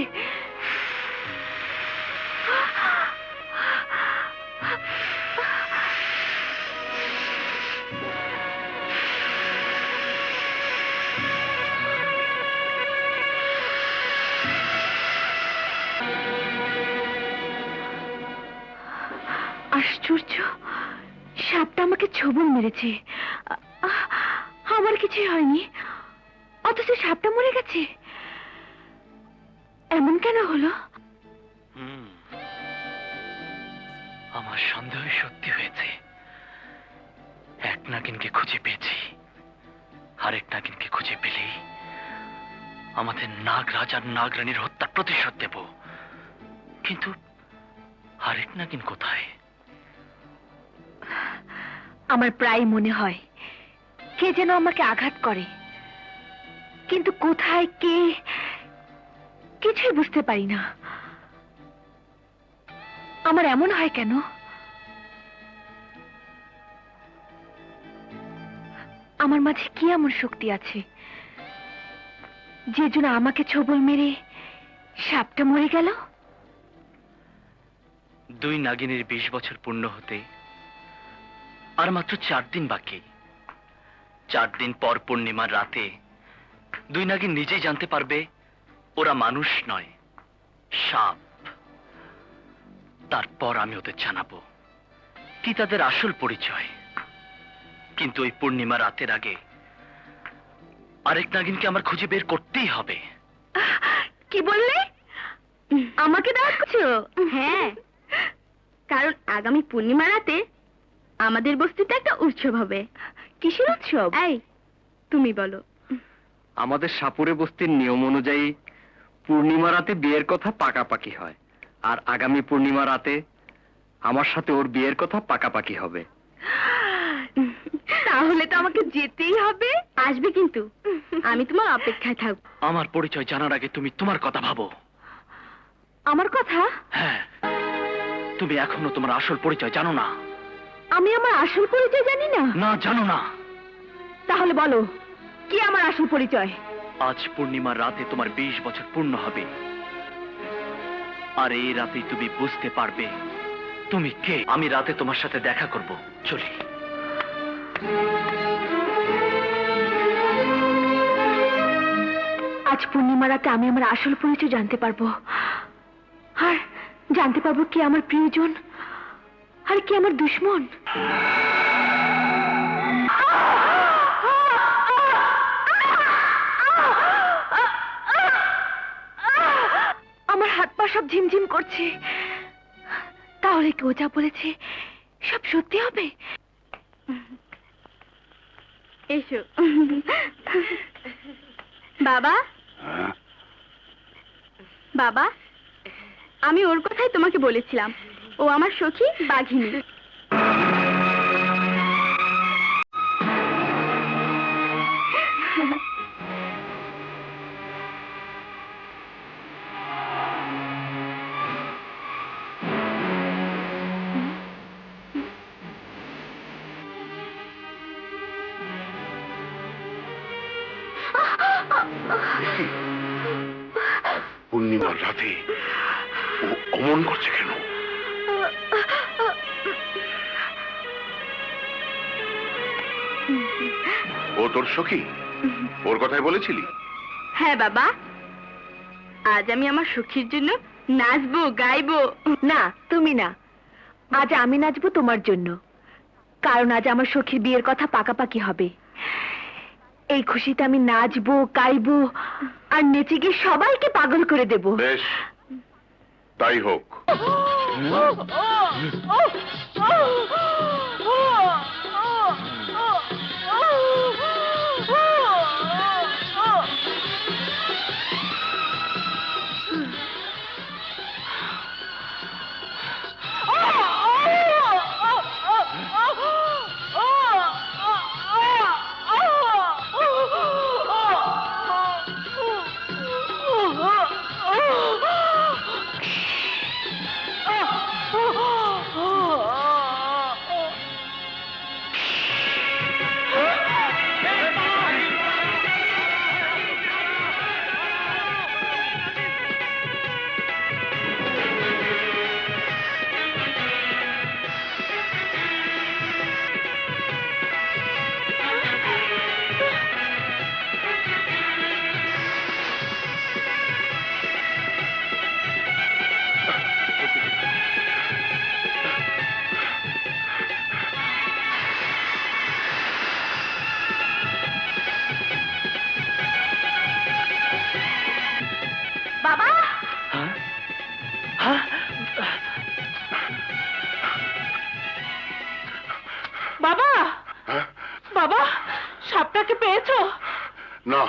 আশ্চর্য, সাপটা আমাকে ছোবল মেরেছে, আমার কিছুই হয়নি, অথচ সাপটা মরে গেছে। এমন কেন হলো? আমার সন্দেহ সত্যি হয়েছে। এক নাগিনকে খুঁজে পেয়েছি, আরেক নাগিনকে খুঁজে পেলেই আমাদের নাগরাজ আর নাগরানীর হত্যার প্রতিশোধ দেব। কিন্তু আরেক নাগিন কোথায়? আমার প্রায় মনে হয় কে যেন আমাকে আঘাত করে, কিন্তু কোথায় কে কিছুই বুঝতে পারি না। আমার এমন হয় কেন? আমার মাঝে কি এমন শক্তি আছে যে জন্য আমাকে ছোবল মেরে সাপটা মরে গেল? দুই নাগিনের 20 বছর পূর্ণ হতে আর মাত্র 4 দিন বাকি। 4 দিন পর পূর্ণিমার রাতে দুই নাগিন নিজেই জানতে পারবে ওরা মানুষ নয়, সাপ। তারপর আমি ওদের জানাবো কি তাদের আসল পরিচয়। কিন্তু ওই পূর্ণিমা রাতের আগে আরেক নাগিনকে আমার খুঁজে বের করতেই হবে। কি বললে? আমাকে দাওয়াত করছো? হ্যাঁ, কারণ আগামী পূর্ণিমা রাতে আমাদের বস্তিতে একটা উৎসব হবে। কিসের উৎসব? এই তুমি বলো। আমাদের সাপুরে বস্তির নিয়ম অনুযায়ী পূর্ণিমা রাতে বিয়ের কথা পাকাপাকি হয়, আর আগামী পূর্ণিমা রাতে আমার সাথে ওর বিয়ের কথা পাকাপাকি হবে। তাহলে তো আমাকে যেতেই হবে। আসবে কিন্তু, আমি তোমার অপেক্ষায় থাকবো। আমার পরিচয় জানার আগে তুমি তোমার কথা ভাবো। আমার কথা? হ্যাঁ, তুমি এখনো তোমার আসল পরিচয় জানো না। আমি আমার আসল পরিচয় জানি না? না, জানো না। তাহলে বলো, কি আমার আসল পরিচয়? আজ পূর্ণিমার রাতে তোমার 20 বছর পূর্ণ হবে, আর এই রাতেই তুমি বুঝতে পারবে তুমি কে। আমি রাতে তোমার সাথে দেখা করব, চলি। আজ পূর্ণিমা রাতে আমি আমার আসল পরিচয় জানতে পারবো, আর জানতে পারবো কে আমার প্রিয়জন আর কে আমার দুশ্মন। আমার হাত পা সব ঝিমঝিম করছে। তাহলে কেউ যা বলেছে সব সত্যি হবে? এসো। বাবা, বাবা, আমি ওর কথাই তোমাকে বলেছিলাম। ও আমার সখী বাঘিনী। পূর্ণিমার রাতে ও অমন করছে কেন? ও তোর সখী? ওর কথাই বলেছিলি? হ্যাঁ বাবা, আজ আমি আমার সখীর জন্য নাচবো, গাইবো। না, তুমি না, আজ আমি নাচবো তোমার জন্য, কারণ আজ আমার সখীর বিয়ের কথা পাকাপাকি হবে। এই খুশিতে আমি নাচবো, গাইবো, আর নেচে গিয়ে সবাইকে পাগল করে দেব। বেশ, তাই হোক। বাবা হ্যাঁ? বাবা সাপটাকে পেয়েছো? না,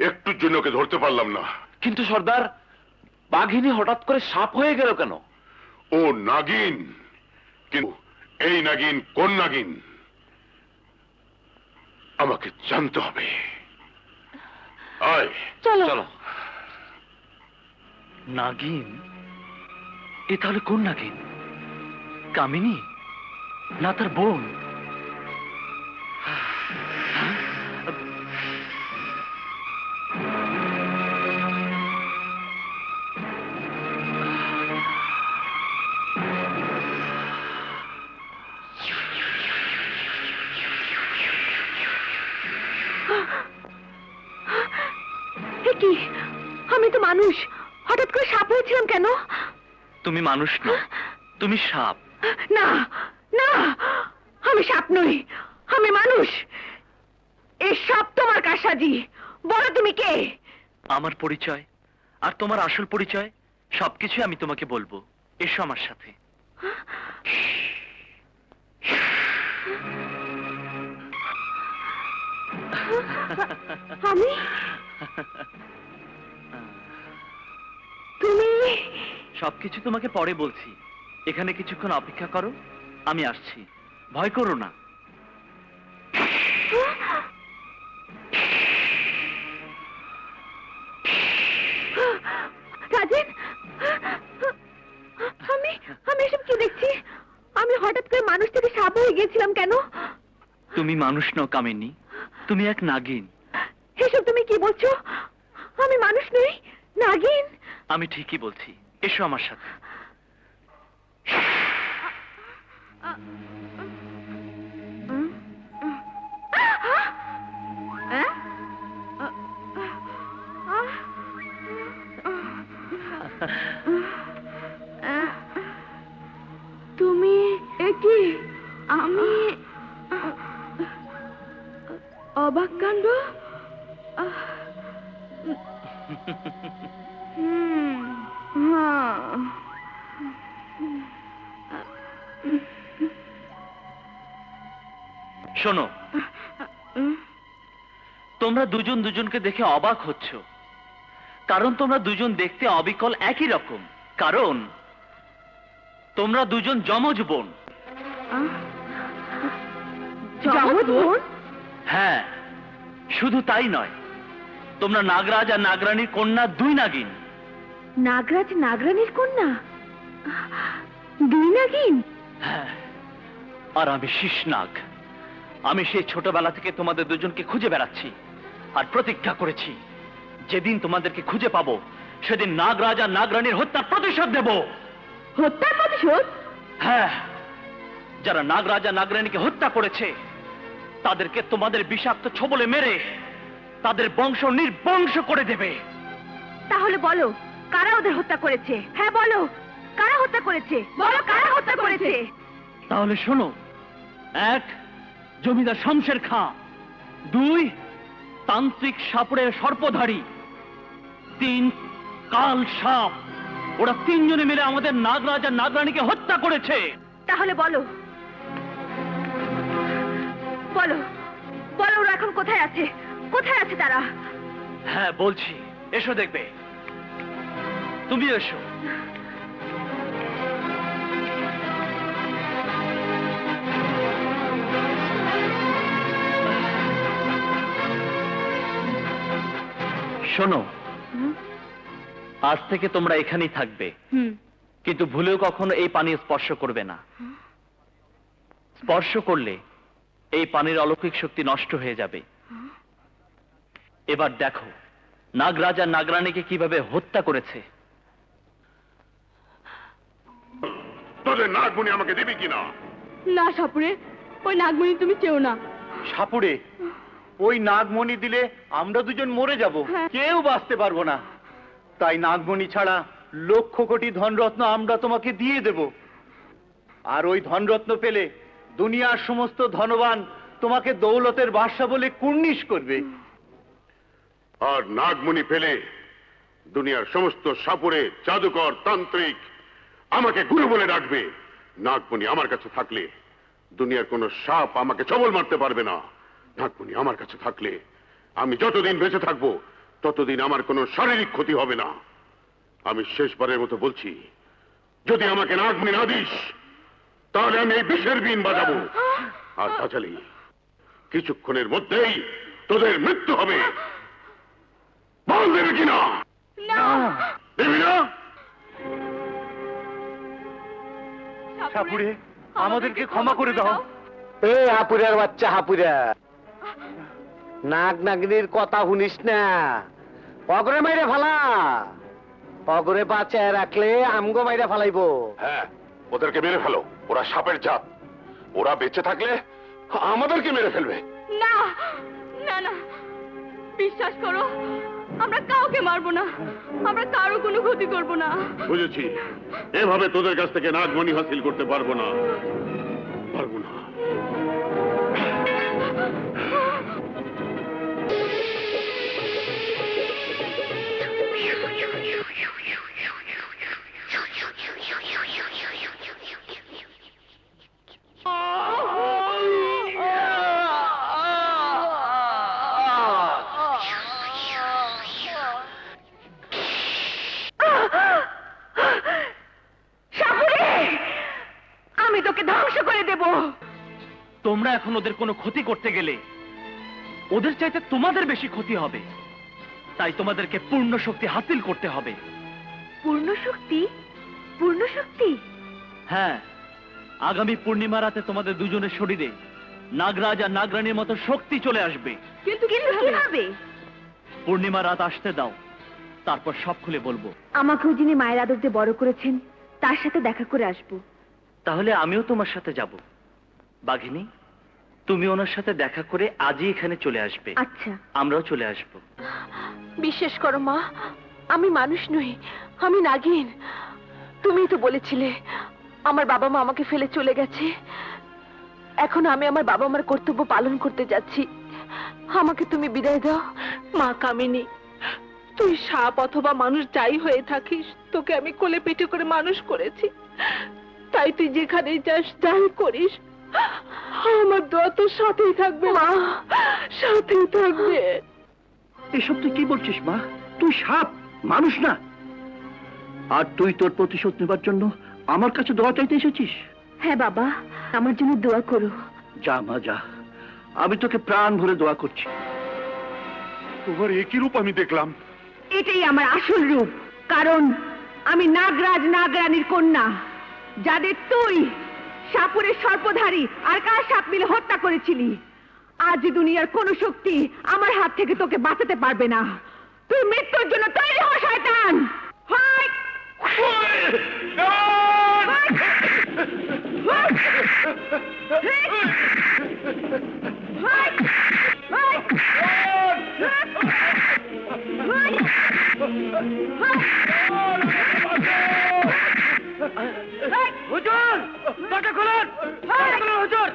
একটুর জন্য ওকে ধরতে পারলাম না। কিন্তু সর্দার, বাঘিনী হঠাৎ করে সাপ হয়ে গেল কেন? ও নাগিন, কিন্তু এই নাগিন কোন নাগিন আমাকে জানতে হবে। আয় চলো চলো। নাগিন? এ তাহলে কোন নাগিন? কামিনী না তার বোন? কি, আমি তো মানুষ, হঠাৎ করে সাপ হয়েছিলাম কেন? তুমি মানুষ নও, তুমি সাপ। না না, আমি সাপ নই, আমি মানুষ। এই সাপ তোমার কারসাজি। বলো তুমি কে? আমার পরিচয় আর তোমার আসল পরিচয় সবকিছু আমি তোমাকে বলবো। এসো আমার সাথে। আমি? তুমি? সবকিছু তোমাকে পরে বলছি, এখানে কিছুক্ষণ অপেক্ষা করো, আমি আসছি। ভয় করো না। রাজেন, আমি আমি এসব কি দেখছি? আমি হঠাৎ করে মানুষ থেকে সাপ হয়ে গিয়েছিলাম কেন? তুমি মানুষ নও কামিনী, তুমি এক নাগিন। এসব তুমি কি বলছো? আমি মানুষ নই, নাগিন। আমি ঠিকই বলছি, এসো আমার সাথে। তুমি কি? আমি অবাক কাণ্ড। শোনো, তোমরা দুজন দুজনকে দেখে অবাক হচ্ছ, কারণ তোমরা দুজন দেখতে অবিকল একই রকম। কারণ তোমরা দুজন যমজ বোন। যমজ বোন? হ্যাঁ, শুধু তাই নয়, তোমরা নাগরাজ আর নাগরানীর কন্যা, দুই নাগিন। নাগরাজ নাগরানীর কন্যা? দুই নাগিন? হ্যাঁ, আর আমি শীষনাগ। আমি সেই ছোটবেলা থেকে তোমাদের দুজনকে খুঁজে বেড়াচ্ছি আর প্রতিজ্ঞা করেছি, যেদিন তোমাদেরকে খুঁজে পাবো সেদিন নাগরাজ আর নাগরানীর হত্যার প্রতিশোধ দেব। হত্যার প্রতিশোধ? হ্যাঁ, যারা নাগরাজ আর নাগরানীকে হত্যা করেছে তাদেরকে তোমাদের বিষাক্ত ছোবলে মেরে তাদের বংশ নির্বংশ করে দেবে। তাহলে বলো, কারা ওদের হত্যা করেছে? হ্যাঁ বলো, কারা হত্যা করেছে? বলো, কারা হত্যা করেছে? তাহলে শোনো, 1 জমিদার শমশের খাঁ, 2 তান্ত্রিক সাপুরের সর্পধারী, 3 কাল সাপ। ওরা 3 জনে মিলে আমাদের নাগরাজ আর নাগরানীকে হত্যা করেছে। তাহলে বলো, বলো, বলো ওরা এখন কোথায় আছে? কোথায় আছে তারা? হ্যাঁ বলছি, এসো দেখবে। তুমি এসো। শোনো, আজ থেকে তোমরা এখানেই থাকবে, কিন্তু ভুলেও কখনো এই পানি স্পর্শ করবে না। স্পর্শ করলে এই পানির অলৌকিক শক্তি নষ্ট হয়ে যাবে। এবার দেখো নাগরাজ আর নাগরানীকে কিভাবে হত্যা করেছে। তোদের নাগমণি আমাকে দিবি কিনা? না সাপুরে, ওই নাগমণি তুমি চেও না। সাপুড়ে, ওই নাগমণি দিলে আমরা দুজন মরে যাব, কেউ বাঁচতে পারবো না। তাই নাগমণি ছাড়া লক্ষ কোটি ধনরত্ন আমরা তোমাকে দিয়ে দেব। আর ওই ধনরত্ন পেলে দুনিয়ার সমস্ত ধনবান তোমাকে দৌলতের বাদশা বলে কুর্নিশ করবে। আর নাগমণি পেলে দুনিয়ার সমস্ত সাপুরে, জাদুকর, তান্ত্রিক আমাকে গুরু বলে ডাকবে। নাগমণি আমার কাছে থাকলে দুনিয়ার কোন সাপ আমাকে ছবল মারতে পারবে না। নাগমণি আমার কাছে থাকলে আমি যতদিন বেঁচে থাকবো ততদিন আমার কোনো শারীরিক ক্ষতি হবে না। আমি শেষবারের মতো বলছি, যদি আমাকে নাগমণি না দিস তাহলে আমি এই বিষের বিন বাজাবো, আর বাজালি কিছুক্ষণের মধ্যেই তোদের মৃত্যু হবে। বল দেবে কিনা? দেবি না? সাপুরে, আমাদেরকে ক্ষমা করে দাও। এ হাপুরের বাচ্চা হাপুরা, নাগ নাগিনীর কথা শুনিস না, অগরে মাইরে ফালা। অগরে বাঁচায় রাখলে আমগো মাইরে ফালাইবো। হ্যাঁ, ওদেরকে মেরে ফেলো, ওরা সাপের জাত। ওরা বেঁচে থাকলে আমাদেরকে মেরে ফেলবে। না না না, বিশ্বাস করো, আমরা কাউকে মারবো না, আমরা কারো কোনো ক্ষতি করবো না। বুঝেছি, এভাবে তোদের কাছ থেকে নাগমণি হাসিল করতে পারবো না, পারবো না। আমি তোকে ধ্বংস করে দেব। তোমরা এখন ওদের কোনো ক্ষতি করতে গেলে ওদের চাইতে তোমাদের বেশি ক্ষতি হবে। তাই তোমাদেরকে পূর্ণ শক্তি হাসিল করতে হবে। পূর্ণ শক্তি? পূর্ণ শক্তি? হ্যাঁ, আগামী পূর্ণিমা রাতে তোমাদের দুজনের শরীরে নাগরাজ আর নাগরানীর মতো শক্তি চলে আসবে। কিন্তু কিভাবে? পূর্ণিমা রাত আসতে দাও, তারপর সব খুলে বলবো। আমাকেও যিনি মায়ের আদর দিয়ে বড় করেছেন তার সাথে দেখা করে আসবো। তাহলে আমিও তোমার সাথে যাব। বাঘিনী, তুমি ওনার সাথে দেখা করে আজই এখানে চলে আসবে। আচ্ছা। আমরাও চলে আসব। বিশ্বাস করো মা, আমি মানুষ নই, আমি নাগিন। তুমি তো বলেছিলে আমার বাবা মা আমাকে ফেলে চলে গেছে। এখন আমি আমার বাবা মার কর্তব্য পালন করতে যাচ্ছি। আমাকে তুমি বিদায় দাও। মা কামিনী, তুই সাপ অথবা মানুষ যাই হয়ে থাকিস, তোকে আমি কোলে পিঠে করে মানুষ করেছি। তাই তুই যেখানেই যাস, যাই করিস, আমার দোয়া তোর সাথেই থাকবে মা, সাথেই থাকবে। এসব তুই কি বলছিস মা? তুই সাপ, মানুষ না। আর তুই তোর প্রতিশোধ নেবার জন্য আমার কাছে দোয়া চাইতে এসেছিস? হ্যাঁ বাবা, আমার জন্য দোয়া করো। যা মা যা, আমি তোকে প্রাণ ভরে দোয়া করছি। তোমার একই রূপ আমি দেখলাম। এটাই আমার আসল রূপ, কারণ আমি নাগরাজ নাগরানীর কন্যা, যাদের তুই সাপুরের সর্পধারী আর কার সাপ মিলে হত্যা করেছিলি। আজ দুনিয়ার কোন শক্তি আমার হাত থেকে তোকে বাঁচাতে পারবে না। তুই মৃত্যুর জন্য তৈরি হ শয়তান। ফাইট! হুজুর, দরজা খুলুন! হুজুর!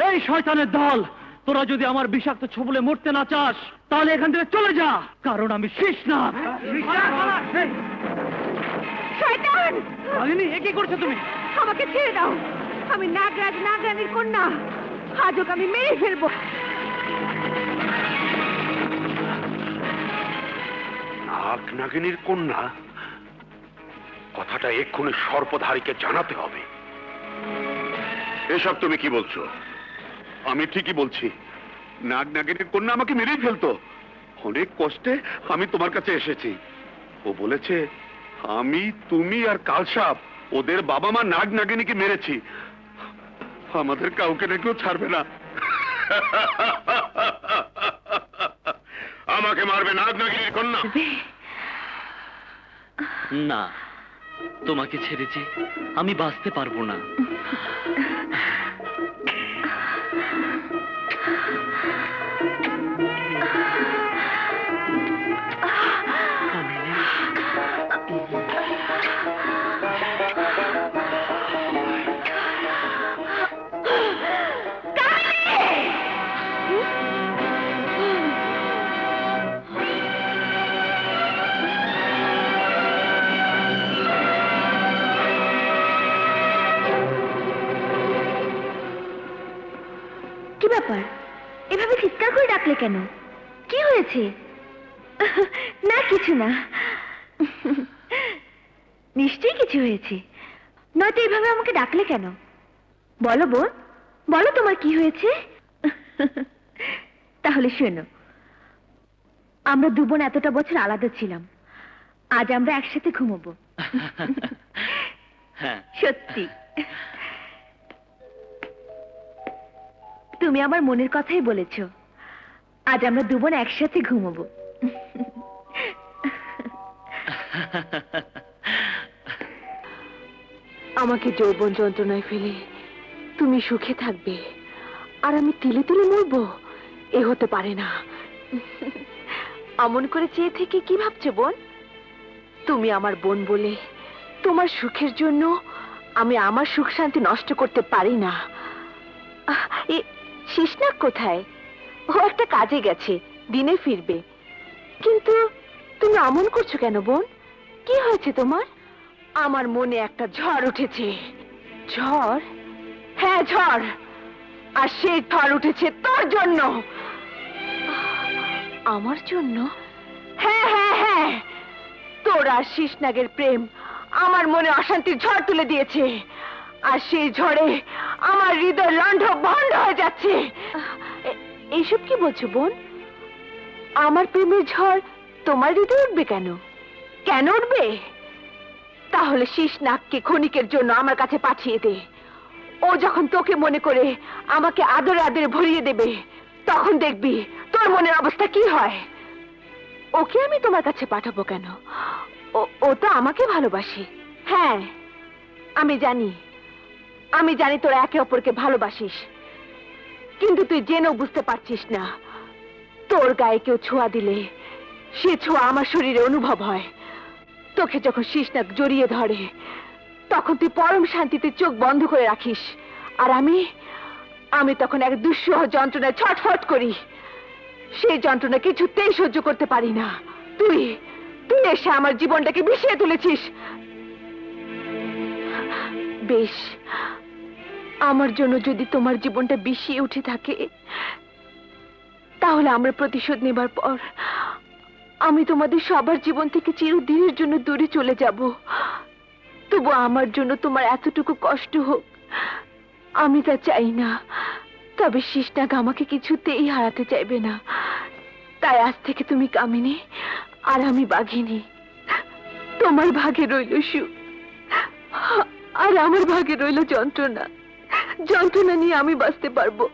এই শয়তানের দল, তোরা যদি আমার বিষাক্ত ছবলে মরতে না চাস তাহলে এখান থেকে চলে যা, কারণ আমি শেষ না। শয়তান! মালিনী, এ কি করছো তুমি? আমাকে ছেড়ে দাও, আমি নাগরাজ নাগরানীর কন্যা। আজ ওকে আমি মেরে ফেলবো। নাগ নাগিনীর কন্যা? কথাটা এক্ষুনি সর্পধারীকে জানাতে হবে। এসব তুমি কি বলছো? আমি ঠিকই বলছি, নাগ নাগিনীর কন্যা আমাকে মেরেই ফেলতো। অনেক কষ্টে আমি তোমার কাছে এসেছি। ও বলেছে আমি, তুমি আর কালসাপ ওদের বাবা মা নাগ নাগিনীকে মেরেছি। আমাদের কাউকে নাকিও ছাড়বে না। আমাকে মারবে নাগ নাগিনীর কন্যা? না, তোমাকে ছেড়ে যে আমি বাঁচতে পারবো না। কি ব্যাপার, এভাবে চিৎকার করে ডাকলে কেন? কি হয়েছে? না কিছু না। নিশ্চয়ই কিছু হয়েছে, নয়তো এভাবে আমাকে ডাকলে কেন? বলো বোন, বলো তোমার কি হয়েছে? তাহলে শোনো, আমরা দু বোন এতটা বছর আলাদা ছিলাম, আজ আমরা একসাথে ঘুমাবো। হ্যাঁ, সত্যি। তুমি আমার মনের কথাই বলেছো, আজ আমরা দু বোন একসাথে ঘুমাবো। আমাকে যৌবন যন্ত্রণায় ফেলে তুমি সুখে থাকবে আর আমি তিলে তিলে মরবো, এ হতে পারে না। অমন করে চেয়ে থেকে কি ভাবছো বোন? তুমি আমার বোন বলে তোমার সুখের জন্য আমি আমার সুখ শান্তি নষ্ট করতে পারি না। শিশনাক কোথায়? ও একটা কাজে গেছে, দিনে ফিরবে। কিন্তু তুমি অমন করছো কেন বোন? কি হয়েছে তোমার? আমার মনে একটা ঝড় উঠেছে। ঝড়? হ্যাঁ ঝড়, আর সেই ঝড় উঠেছে তোর জন্য। আমার জন্য? হ্যাঁ হ্যাঁ হ্যাঁ, তোর আর শিশনাগের প্রেম আমার মনে অশান্তির ঝড় তুলে দিয়েছে, আর সেই ঝড়ে আমার হৃদয় লণ্ড ভণ্ড হয়ে যাচ্ছে। এইসব কি বলছো বোন? আমার প্রেমের ঝড় তোমার হৃদয়ে উঠবে কেন? কেন উঠবে? তাহলে শিশনাগকে ক্ষণিকের জন্য আমার কাছে পাঠিয়ে দে। ও যখন তোকে মনে করে আমাকে আদরে আদরে ভরিয়ে দেবে, তখন দেখবি তোর মনের অবস্থা কি হয়। ওকে আমি তোমার কাছে পাঠাবো কেন? ও তো আমাকে ভালোবাসে। হ্যাঁ, আমি জানি, আমি জানি তোরা একে অপরকে ভালোবাসিস, কিন্তু তুই জেনেও বুঝতে পারছিস না, তোর গায়ে কেউ ছোঁয়া দিলে সে ছোঁয়া আমার শরীরে অনুভব হয়। তোকে যখন শিশনাগ জড়িয়ে ধরে, তখন তুই পরম শান্তিতে চোখ বন্ধ করে রাখিস, আর আমি তখন এক দুঃসহ যন্ত্রণায় ছটফট করি। সেই যন্ত্রণা কিছুতেই সহ্য করতে পারি না। তুই এসে আমার জীবনটাকে বিষিয়ে তুলেছিস। বেশ, আমার জন্য যদি তোমার জীবনটা বিষিয়ে উঠে থাকে, তাহলে আমরা প্রতিশোধ নেবার পর আমি তোমাদের সবার জীবন থেকে চিরদিনের জন্য দূরে চলে যাব। তবু আমার জন্য তোমার এতটুকু কষ্ট হোক, আমি তা চাই না। তবে শিশনাগ আমাকে কিছুতেই হারাতে চাইবে না, তাই আজ থেকে তুমি কামিনী আর আমি বাঘিনী। তোমার ভাগে রইল সুখ, আর আমার ভাগে রইল যন্ত্রণা। যন্ত্রণা নিয়ে আমি বাঁচতে পারবো,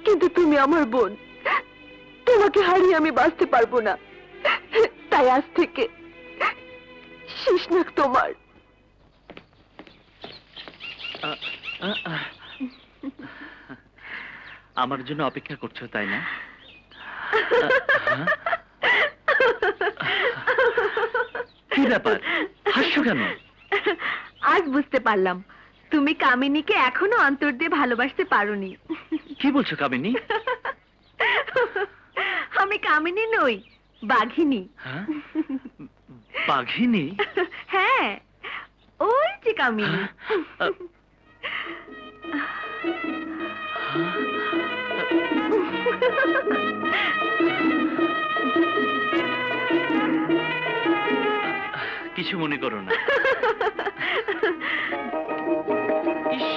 কিন্তু তুমি আমার বোন, তোমাকে হারিয়ে আমি বাঁচতে পারবো না। তাই আজ থেকে শিশনাগ তোমার। আমার জন্য অপেক্ষা করছো তাই না? কি ব্যাপার, হাসছো কেন? আজ বুঝতে পারলাম তুমি কামিনীকে এখনো অন্তর দিয়ে ভালোবাসতে পারোনি। কি বলছো কামিনী? আমি কামিনী নই, বাঘিনী। হ্যাঁ? বাঘিনী? হ্যাঁ, ওই যে কামিনী। কিছু মনে করো না। ইস,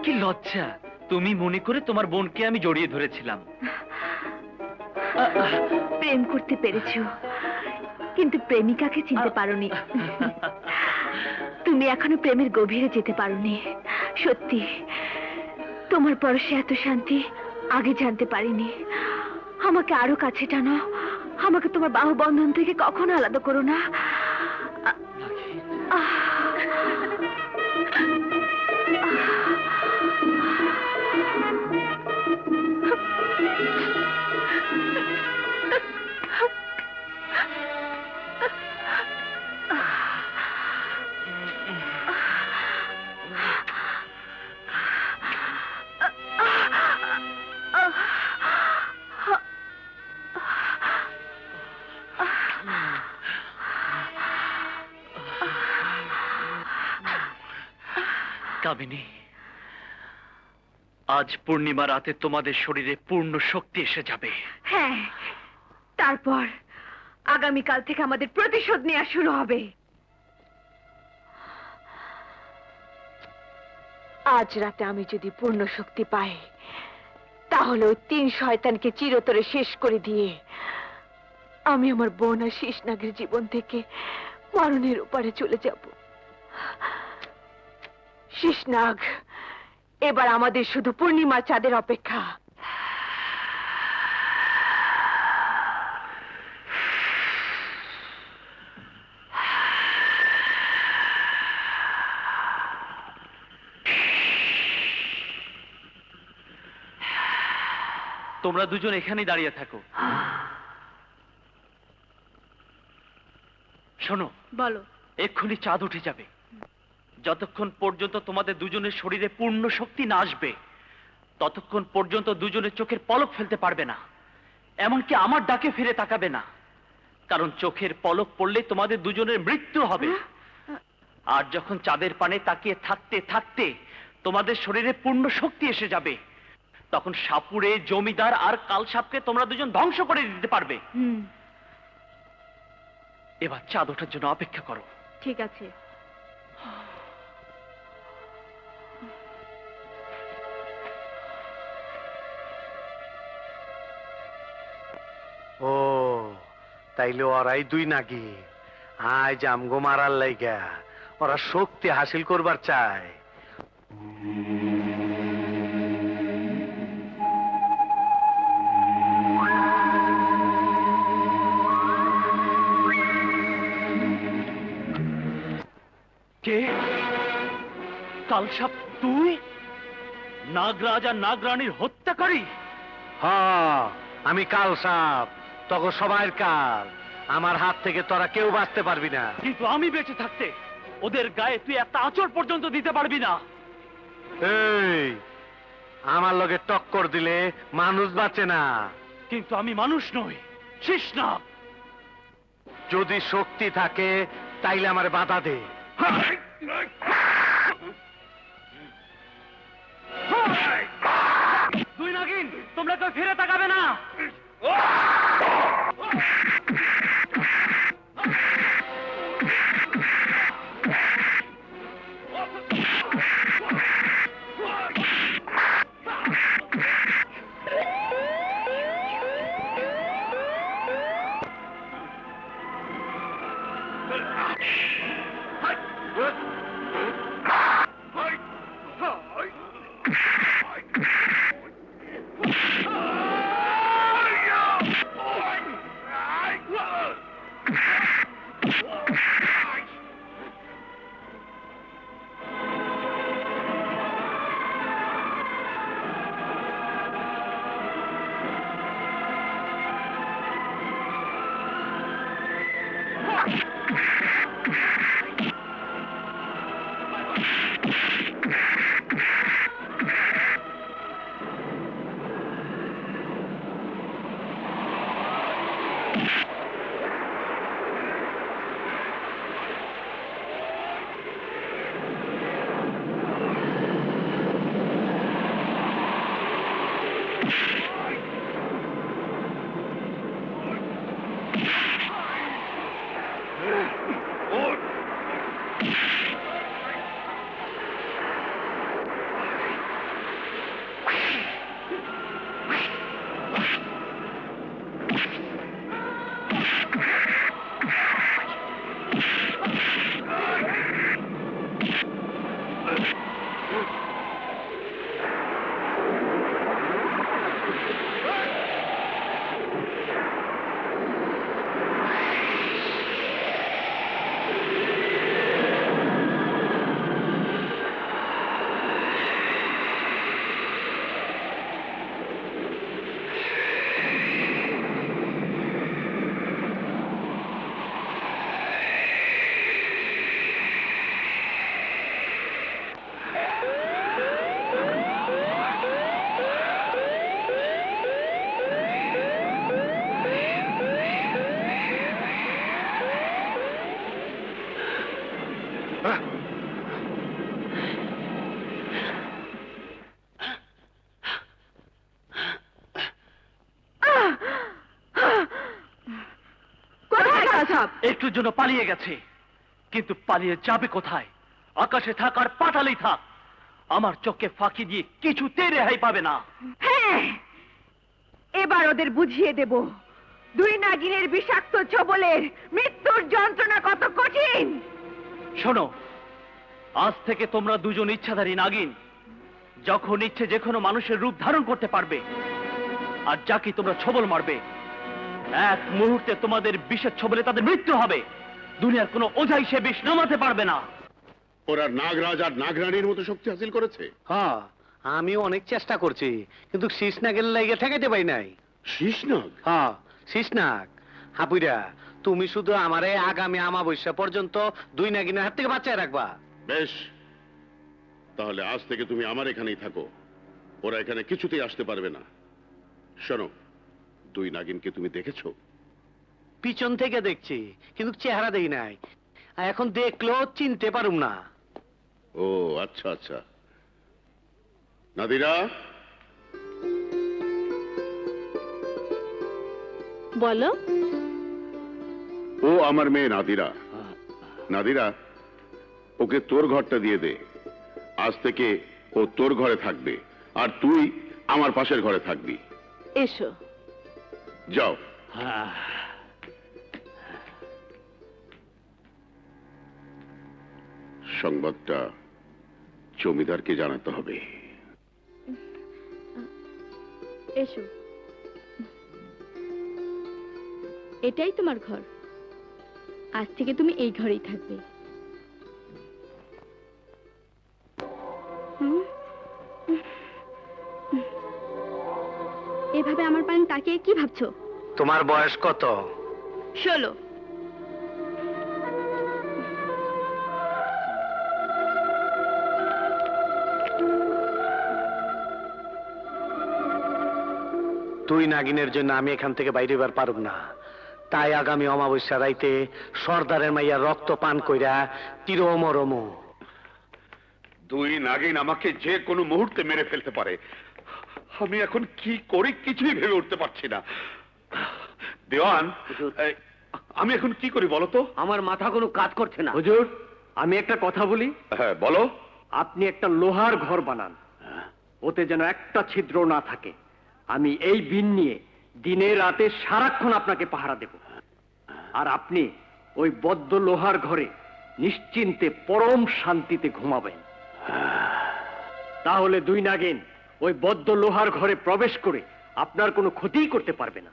কি লজ্জা! তুমি মনে করে তোমার বোনকে আমি জড়িয়ে ধরেছিলাম। প্রেম করতে পেরেছো, কিন্তু প্রেমিকাকে চিনতে পারোনি। তুমি এখনো প্রেমের গভীরে যেতে পারোনি। সত্যি, তোমার পরশে এত শান্তি আগে জানতে পারিনি। আমাকে আরো কাছে টানো, আমাকে তোমার বাহু বন্ধন থেকে কখনো আলাদা করো না। কামিনী, আজ পূর্ণিমা রাতে তোমাদের শরীরে পূর্ণ শক্তি এসে যাবে। হ্যাঁ, তারপর আগামীকাল থেকে আমাদের প্রতিশোধ নেওয়া শুরু হবে। আজ রাতে আমি যদি পূর্ণ শক্তি পাই, তাহলে ওই 3 শয়তানকে চিরতরে শেষ করে দিয়ে আমি আমার বোন আর শেষনাগের জীবন থেকে মরণের ওপারে চলে যাব। শেষনাগ, এবার আমাদের শুধু পূর্ণিমা চাঁদের অপেক্ষা। তোমরা দুজন এখানেই দাঁড়িয়ে থাকো। শোনো, বলো। এক্ষুনি চাঁদ উঠে যাবে। যতক্ষণ পর্যন্ত তোমাদের দুজনের শরীরে পূর্ণ শক্তি না আসবে, ততক্ষণ পর্যন্ত দুজনের চোখের পলক ফেলতে পারবে না, এমনকি আমার ডাকে ফিরে তাকাবে না। কারণ চোখের পলক পড়লে তোমাদের দুজনের মৃত্যু হবে। আর যখন চাঁদের পানে তাকিয়ে থাকতে থাকতে তোমাদের শরীরে পূর্ণ শক্তি এসে যাবে, তখন সাপুরে, জমিদার আর কালসাপকে তোমরা দুজন ধ্বংস করে দিতে পারবে। এবার চাঁদ ওঠার জন্য অপেক্ষা করো। ঠিক আছে। ও, তাইলে ওরাই 2 নাগি আজ আমগো মারার লাইগা ওরা শক্তি হাসিল করবার চায়। কে? কালসাপ তুই? নাগরাজ আর নাগরানীর হত্যাকারী? হ্যাঁ, আমি কালসাপ, তখন সবাইয়ের কাল। আমার হাত থেকে তোরা কেউ বাঁচতে পারবি না। কিন্তু আমি বেঁচে থাকতে ওদের গায়ে তুই একটা আঁচড় পর্যন্ত দিতে পারবি না। এই, আমার লগে টক্কর দিলে মানুষ বাঁচে না। কিন্তু আমি মানুষ নই, শেষনাগ। যদি শক্তি থাকে তাইলে আমার বাধা দে। দুই নাগিন, তোমরা কেউ ফিরে তাকাবে না। একটুর জন্য পালিয়ে গেছে, কিন্তু পালিয়ে যাবে কোথায়? আকাশে থাক আর পাতালেই থাক, আমার চোখে ফাঁকি দিয়ে কিছুতে রেহাই পাবে না। হ্যাঁ, এবার ওদের বুঝিয়ে দেব দুই নাগিনের বিষাক্ত ছোবলের মৃত্যুর যন্ত্রণা কত কঠিন। শোনো, আজ থেকে তোমরা দুজন ইচ্ছাধারী নাগিন, যখন ইচ্ছে যে কোনো মানুষের রূপ ধারণ করতে পারবে। আর যাকে তোমরা ছবল মারবে, এক মুহূর্তে তোমাদের বিষের ছবলে তাদের মৃত্যু হবে। দুনিয়ার কোনো ওঝাই সে বিষ নামাতে পারবে না। ওরা নাগরাজ আর নাগরানীর মতো শক্তি হাসিল করেছে। হ্যাঁ, আমিও অনেক চেষ্টা করছি, কিন্তু শীষ নাগের লাইগে ঠেকাইতে পারি নাই। শীষনাগ? হ্যাঁ, শীষ নাগ। হাপুইরা, তুমি শুধু আমারে আগামী আমাবস্যা পর্যন্ত দুই নাগিনের হাত থেকে বাঁচায় রাখবা। বেশ, তাহলে আজ থেকে তুমি আমার এখানেই থাকো। ওরা এখানে কিছুতেই আসতে পারবে না। শোনো, দুই নাগিনকে তুমি দেখেছো? পিছন থেকে দেখছি, কিন্তু চেহারা দেই নাই। আর এখন দেখলেও চিনতে পারুম না। ও আচ্ছা আচ্ছা। নাদিরা, বলো। ও আমার মেয়ে নাদিরা। নাদিরা, ওকে তোর ঘরটা দিয়ে দে। আজ থেকে ও তোর ঘরে থাকবে, আর তুই আমার পাশের ঘরে থাকবি। এসো। যাও। সংবাদটা জমিদারকে জানাতে হবে। এসো, এটাই তোমার ঘর। আজ থেকে তুমি এই ঘরেই থাকবে। এভাবে আমার পানে তাকিয়ে কি ভাবছো? তোমার বয়স কত? 16। দুই নাগিনের জন্য আমি এখান থেকে বাইরে বার পারব না। তাই আগামী অমাবস্যা রাইতে সর্দারের মাইয়া রক্ত পান কইরা তিরমরম। দুই নাগিন আমাকে যে কোনো মুহূর্তে মেরে ফেলতে পারে। আমি এখন কি করি কিছুই ভেবে উঠতে পারছি না। দেওয়ান, আমি এখন কি করি বলো তো? আমার মাথা কোনো কাজ করছে না। হুজুর, আমি একটা কথা বলি। হ্যাঁ বলো। আপনি একটা লোহার ঘর বানান, ওতে যেন একটা ছিদ্র না থাকে। আমি এই বিন নিয়ে দিনে রাতে সারাক্ষণ আপনাকে পাহারা দেব। আর আপনি ওই বদ্ধ লোহার ঘরে নিশ্চিন্তে পরম শান্তিতে ঘুমাবেন। তাহলে দুই নাগিন ওই বদ্ধ লোহার ঘরে প্রবেশ করে আপনার কোনো ক্ষতিই করতে পারবে না।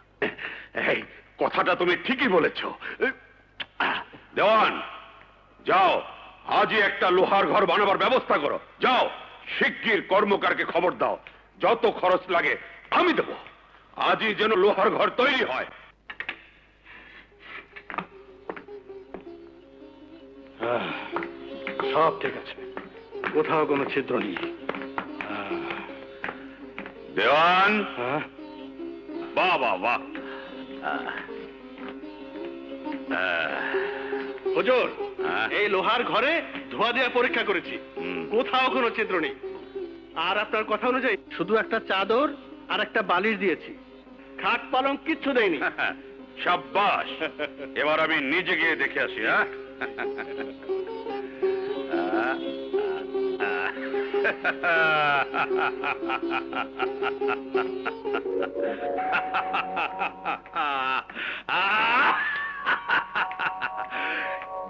এই কথাটা তুমি ঠিকই বলেছ। দেওয়ান, যাও আজই একটা লোহার ঘর বানাবার ব্যবস্থা করো। যাও, শিগগির কর্মকারকে খবর দাও, যত খরচ লাগে আমি দেব। আজই যেন লোহার ঘর তৈরি হয়। সব ঠিক আছে, কোথাও কোনো ছিদ্র নেই। দেওয়ান, বাহ বাহ বাহ। হুজুর, এই লোহার ঘরে ধোয়া দেওয়া পরীক্ষা করেছি, কোথাও কোনো ছিদ্র নেই। আর আপনার কথা অনুযায়ী শুধু একটা চাদর আর একটা বালিশ দিয়েছি, খাট পালং কিচ্ছু দেয়নি। সাব্বাস, এবার আমি নিজে গিয়ে দেখে আসি। হ্যাঁ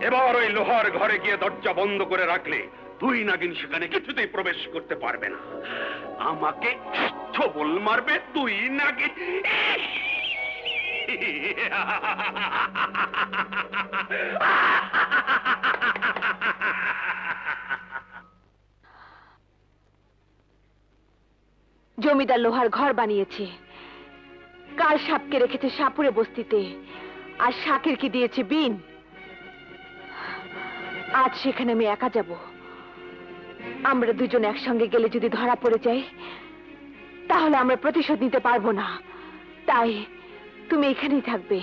এবার ওই লোহার ঘরে গিয়ে দরজা বন্ধ করে রাখলে দুই নাগিন সেখানে কিছুতেই প্রবেশ করতে পারবে না। আমাকে ছবল মারবে দুই নাগিন। জমিদার লোহার ঘর বানিয়েছে, কাল সাপকে রেখেছে সাপুরে বস্তিতে, আর শাকেরকে দিয়েছে বিন। আজ সেখানে আমি একা যাব। আমরা দুজন একসঙ্গে গেলে যদি ধরা পড়ে যাই, তাহলে আমরা প্রতিশোধ নিতে পারবো না। তাই তুমি এখানেই থাকবে।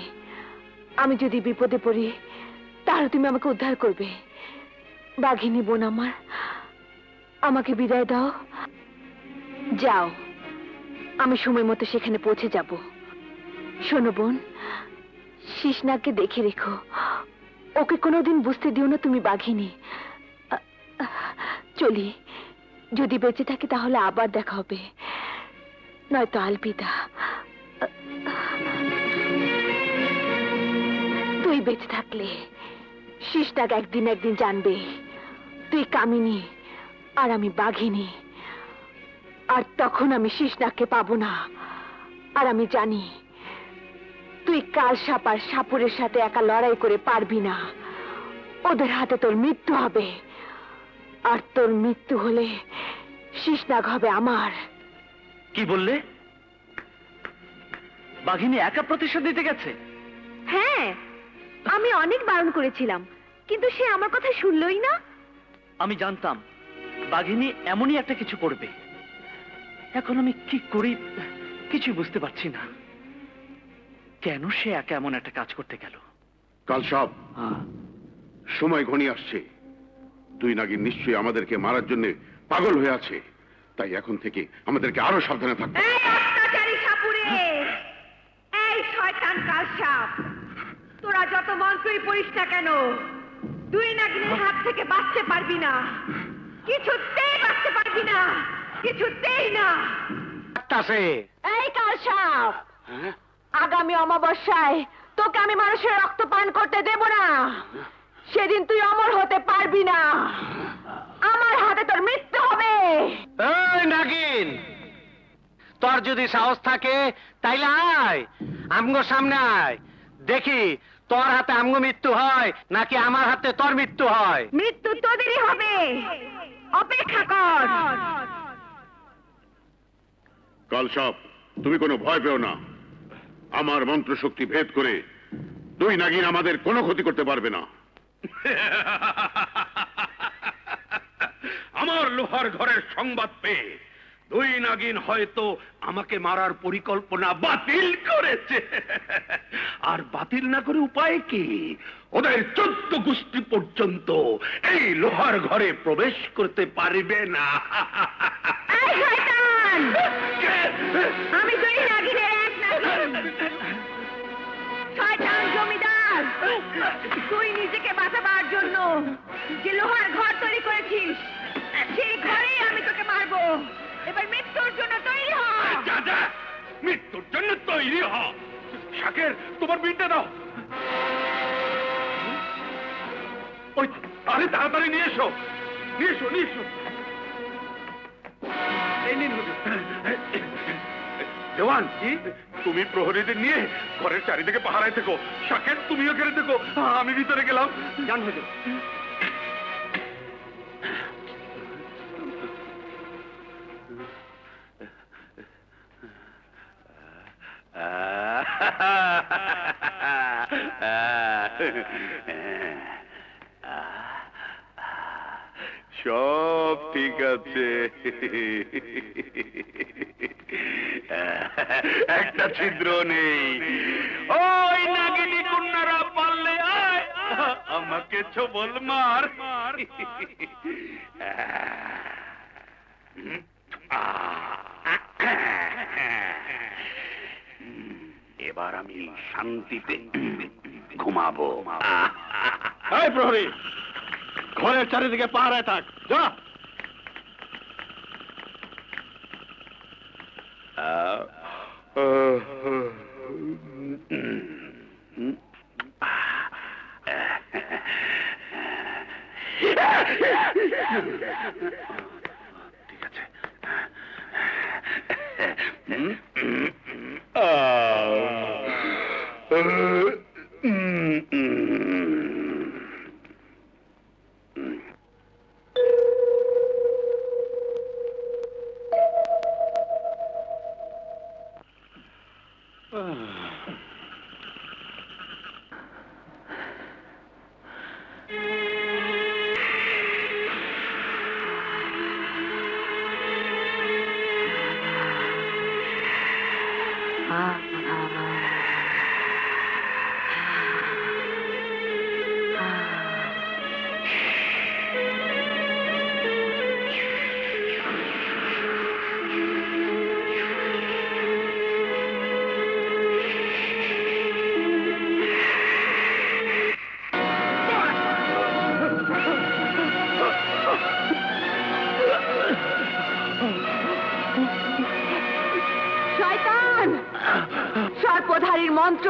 আমি যদি বিপদে পড়ি, তাহলে তুমি আমাকে উদ্ধার করবে। বাঘিনী বোন আমার, আমাকে বিদায় দাও। যাও, আমি সময় মতো সেখানে পৌঁছে যাব। শোনো বোন, শিশনাগকে দেখে রেখো, ওকে কোনোদিন বুঝতে দিও না তুমি বাঘিনী। চলি, যদি বেঁচে থাকি তাহলে আবার দেখা হবে, নয়তো আলবিদা। তুই বেঁচে থাকলে শীষনাগ একদিন একদিন জানবে তুই কামিনী আর আমি বাঘিনী, আর তখন আমি শীষনাগকে পাবো না। আর আমি জানি তুই কাল সাপ আর সাপুরের সাথে একা লড়াই করে পারবি না, ওদের হাতে তোর মৃত্যু হবে, আর তোর মৃত্যু হলে শীষনাগ হবে আমার। কি বললে? বাঘিনী একা প্রতিশোধ দিতে গেছে? হ্যাঁ, আমি অনেক বারণ করেছিলাম, কিন্তু সে আমার কথা শুনলই না। আমি জানতাম বাঘিনী এমনই একটা কিছু করবে। এখন আমি কি করি কিছু বুঝতে পারছি না। কেন সে একা এমন একটা কাজ করতে গেল? কাল সব সময় ঘনিয়ে আসছে। দুই নাগিন নিশ্চয়ই আমাদেরকে মারার জন্য পাগল হয়ে আছে, তাই এখন থেকে আমাদেরকে আরো সাবধানে থাকতে হবে। এই অত্যাচারী সাপুরে, এই শয়তান কালসাপ, তোরা যত মন্ত্রই পড়িস না কেন, দুই নাগিনের হাত থেকে বাঁচতে পারবি না, কিছুতেই বাঁচতে পারবি না, কিছুতেই না। এই কালসাপ, আগামী অমাবস্যায় তোকে আমি মানুষের রক্ত পান করতে দেব না। সেদিন তুই অমর হতে পারবি না, আমার হাতে তোর মৃত্যু হবে। এই নাগিন, তোর যদি সাহস থাকে তাইলে আয়, আমগো সামনে আয়, দেখি তোর হাতে আমগো মৃত্যু হয় নাকি আমার হাতে তোর মৃত্যু হয়। মৃত্যু তোদেরই হবে, অপেক্ষা কর। কাল সব তুমি কোনো ভয় পেও না। আমার মন্ত্র শক্তি ভেদ করে দুই নাগিন আমাদের কোনো ক্ষতি করতে পারবে না। আমার লোহার ঘরের সংবাদ পেয়ে দুই নাগিন হয়তো আমাকে মারার পরিকল্পনা বাতিল করেছে। আর বাতিল না করে উপায় কি? ওদের 14 গোষ্ঠী পর্যন্ত এই লোহার ঘরে প্রবেশ করতে পারবে না। এই শয়তান! আমি দুই নাগিনের এক নাগিন। শয়তান জমিদার, তুই নিজেকে বাঁচাবার জন্য যে লোহার ঘর তৈরি করেছিস, সেই ঘরেই আমি তোকে মারবো। এবার মৃত্যুর জন্য তৈরি হ। যা যা, মৃত্যুর জন্য তৈরি হ। শাকের, তোমার বিনটা দাও। ওই, আরে তাড়াতাড়ি নিয়ে এসো, নিয়ে এসো, নিয়ে এসো। এই নিন হুজুর। দেওয়ান, তুমি প্রহরীদের নিয়ে ঘরের চারিদিকে পাহারায় থেকো। শাকের, তুমিও ঘেরে থেকো, আমি ভিতরে গেলাম। জান হুজুর। সব ঠিক আছে, একটা ছিদ্র নেই। ওই নাগিনী কন্যারা পারলে আয়, আমাকে ছোবল মার। এবার আমি শান্তিতে ঘুমাবো। এই প্রহরী, ঘরের চারিদিকে পাহারায় থাক, যা। ঠিক আছে। রূপধারীর মন্ত্র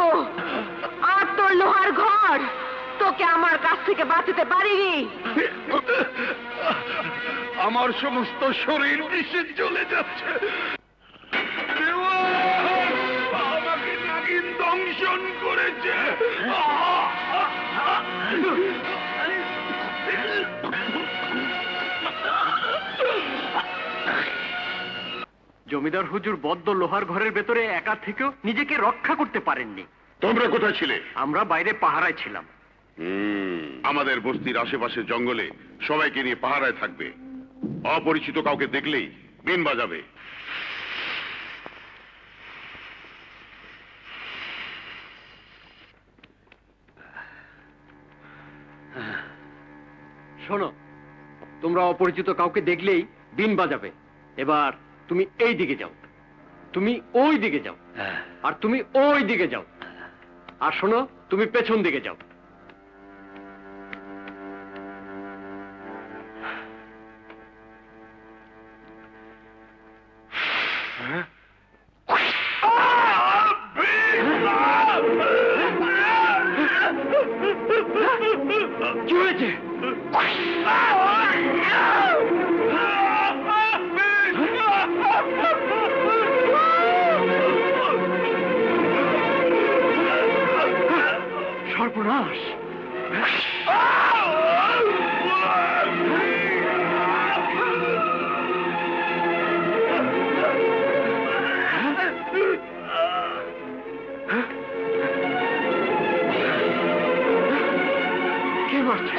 আর তোর লোহার ঘর তোকে আমার কাছ থেকে বাঁচাতে পারিনি। আমার সমস্ত শরীর বিষে জ্বলে যাচ্ছে। আমাকে নাগিন দংশন করেছে। জমিদার হুজুর বদ্ধ লোহার ঘরের ভেতরে একা থেকেও নিজেকে রক্ষা করতে পারেননি। তোমরা কোথায় ছিলে? আমরা বাইরে পাহারায় ছিলাম। আমাদের বস্তির আশেপাশে জঙ্গলে সবাইকে নিয়ে পাহারায় থাকবে। অপরিচিত কাউকে দেখলেই বিন বাজাবে। শোনো, তোমরা অপরিচিত কাউকে দেখলেই বিন বাজাবে। এবার তুমি এই দিকে যাও, তুমি ওই দিকে যাও, আর তুমি ওই দিকে যাও। আর শোনো, তুমি পেছন দিকে যাও। কি হয়েছে? সর্বনাশ! কে মারছে?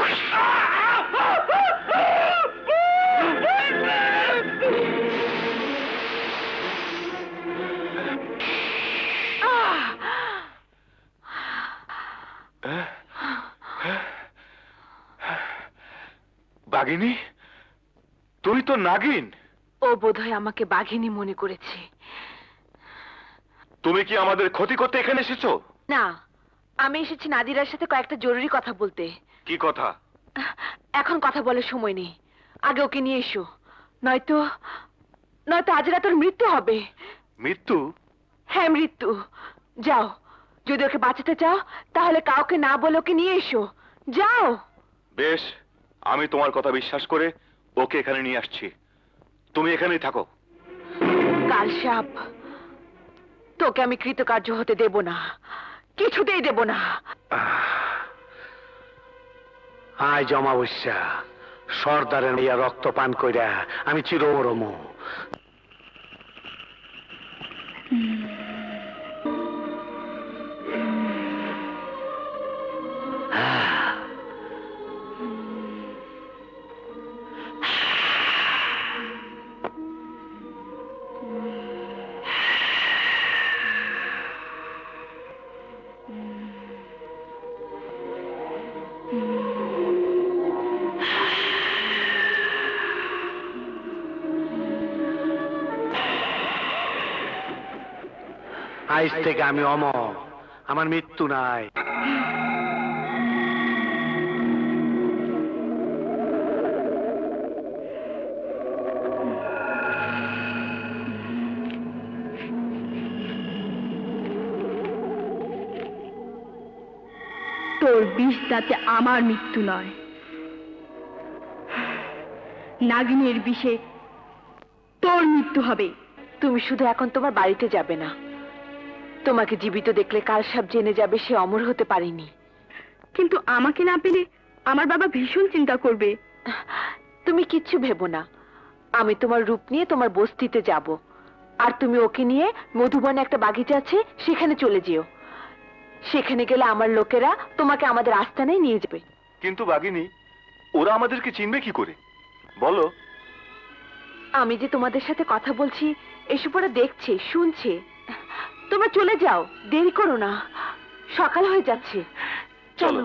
বাঘিনী, তুই তো নাগিন। ও বোধহয় আমাকে বাঘিনী মনে করেছে। তুমি কি আমাদের ক্ষতি করতে এখানে এসেছো? না, আমি এসেছি নাদিরার সাথে কয়েকটা জরুরি কথা বলতে। কি কথা? এখন কথা বলার সময় নেই, আগে ওকে নিয়ে এসো, নয়তো নয়তো আজ রাত ওর মৃত্যু হবে। মৃত্যু? হ্যাঁ, মৃত্যু। যাও, যদি ওকে বাঁচাতে চাও তাহলে কাউকে না বলে ওকে নিয়ে এসো। যাও। বেশ, আমি তোমার কথা বিশ্বাস করে ওকে এখানে নিয়ে আসছি। তুমি এখানেই থাকো। কাল সাপ, তোকে আমি কৃতকার্য হতে দেব না, কিছুতেই দেব না। আজ অমাবস্যা, সর্দারের মেয়া রক্ত পান কইরা আমি চিরমরম। আজ থেকে আমি অমর, আমার মৃত্যু নাই। তোর বিষ যাতে আমার মৃত্যু নয়, নাগিনের বিষে তোর মৃত্যু হবে। তুমি শুধু এখন তোমার বাড়িতে যাবে না, তোমাকে জীবিত দেখলে কাল সাপ জেনে যাবে সে অমর হতে পারেনি। কিন্তু আমাকে না পেলে আমার বাবা ভীষণ চিন্তা করবে। তুমি কিচ্ছু ভেবো না, আমি তোমার রূপ নিয়ে তোমার বস্তিতে যাব, আর তুমি ওকে নিয়ে মধুবনে একটা বাগিচা আছে সেখানে চলে যেও। সেখানে গেলে আমার লোকেরা তোমাকে আমাদের আস্তানায় নিয়ে যাবে। কিন্তু বাঘিনী, ওরা আমাদেরকে চিনবে কি করে বলো? আমি যে তোমাদের সাথে কথা বলছি এসব ওরা দেখছে, শুনছে। তোমরা চলে যাও, দেরি করো না, সকাল হয়ে যাচ্ছে। চলো।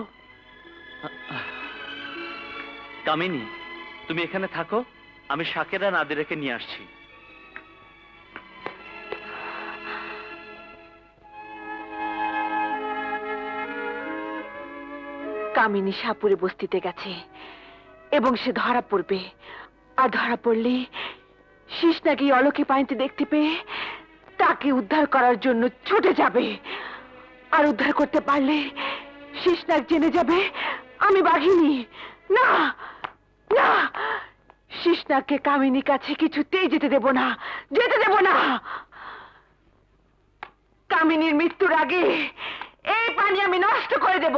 কামিনী, তুমি এখানে থাকো, আমি শাকেরা নাদিরাকে নিয়ে আসছি। কামিনী সাপুরে বস্তিতে গেছে এবং সে ধরা পড়বে, আর ধরা পড়লে শিস নাকি অলকে পানিতে দেখতে পেয়ে তাকে উদ্ধার করার জন্য ছুটে যাবে। আর উদ্ধার করতে পারলে শেষনাগ জেনে যাবে আমি বাঘিনী। না না, শেষনাগকে কামিনীর কাছে কিছুতেই যেতে দেব না, যেতে দেব না। কামিনীর মৃত্যুর আগে এই পানি আমি নষ্ট করে দেব।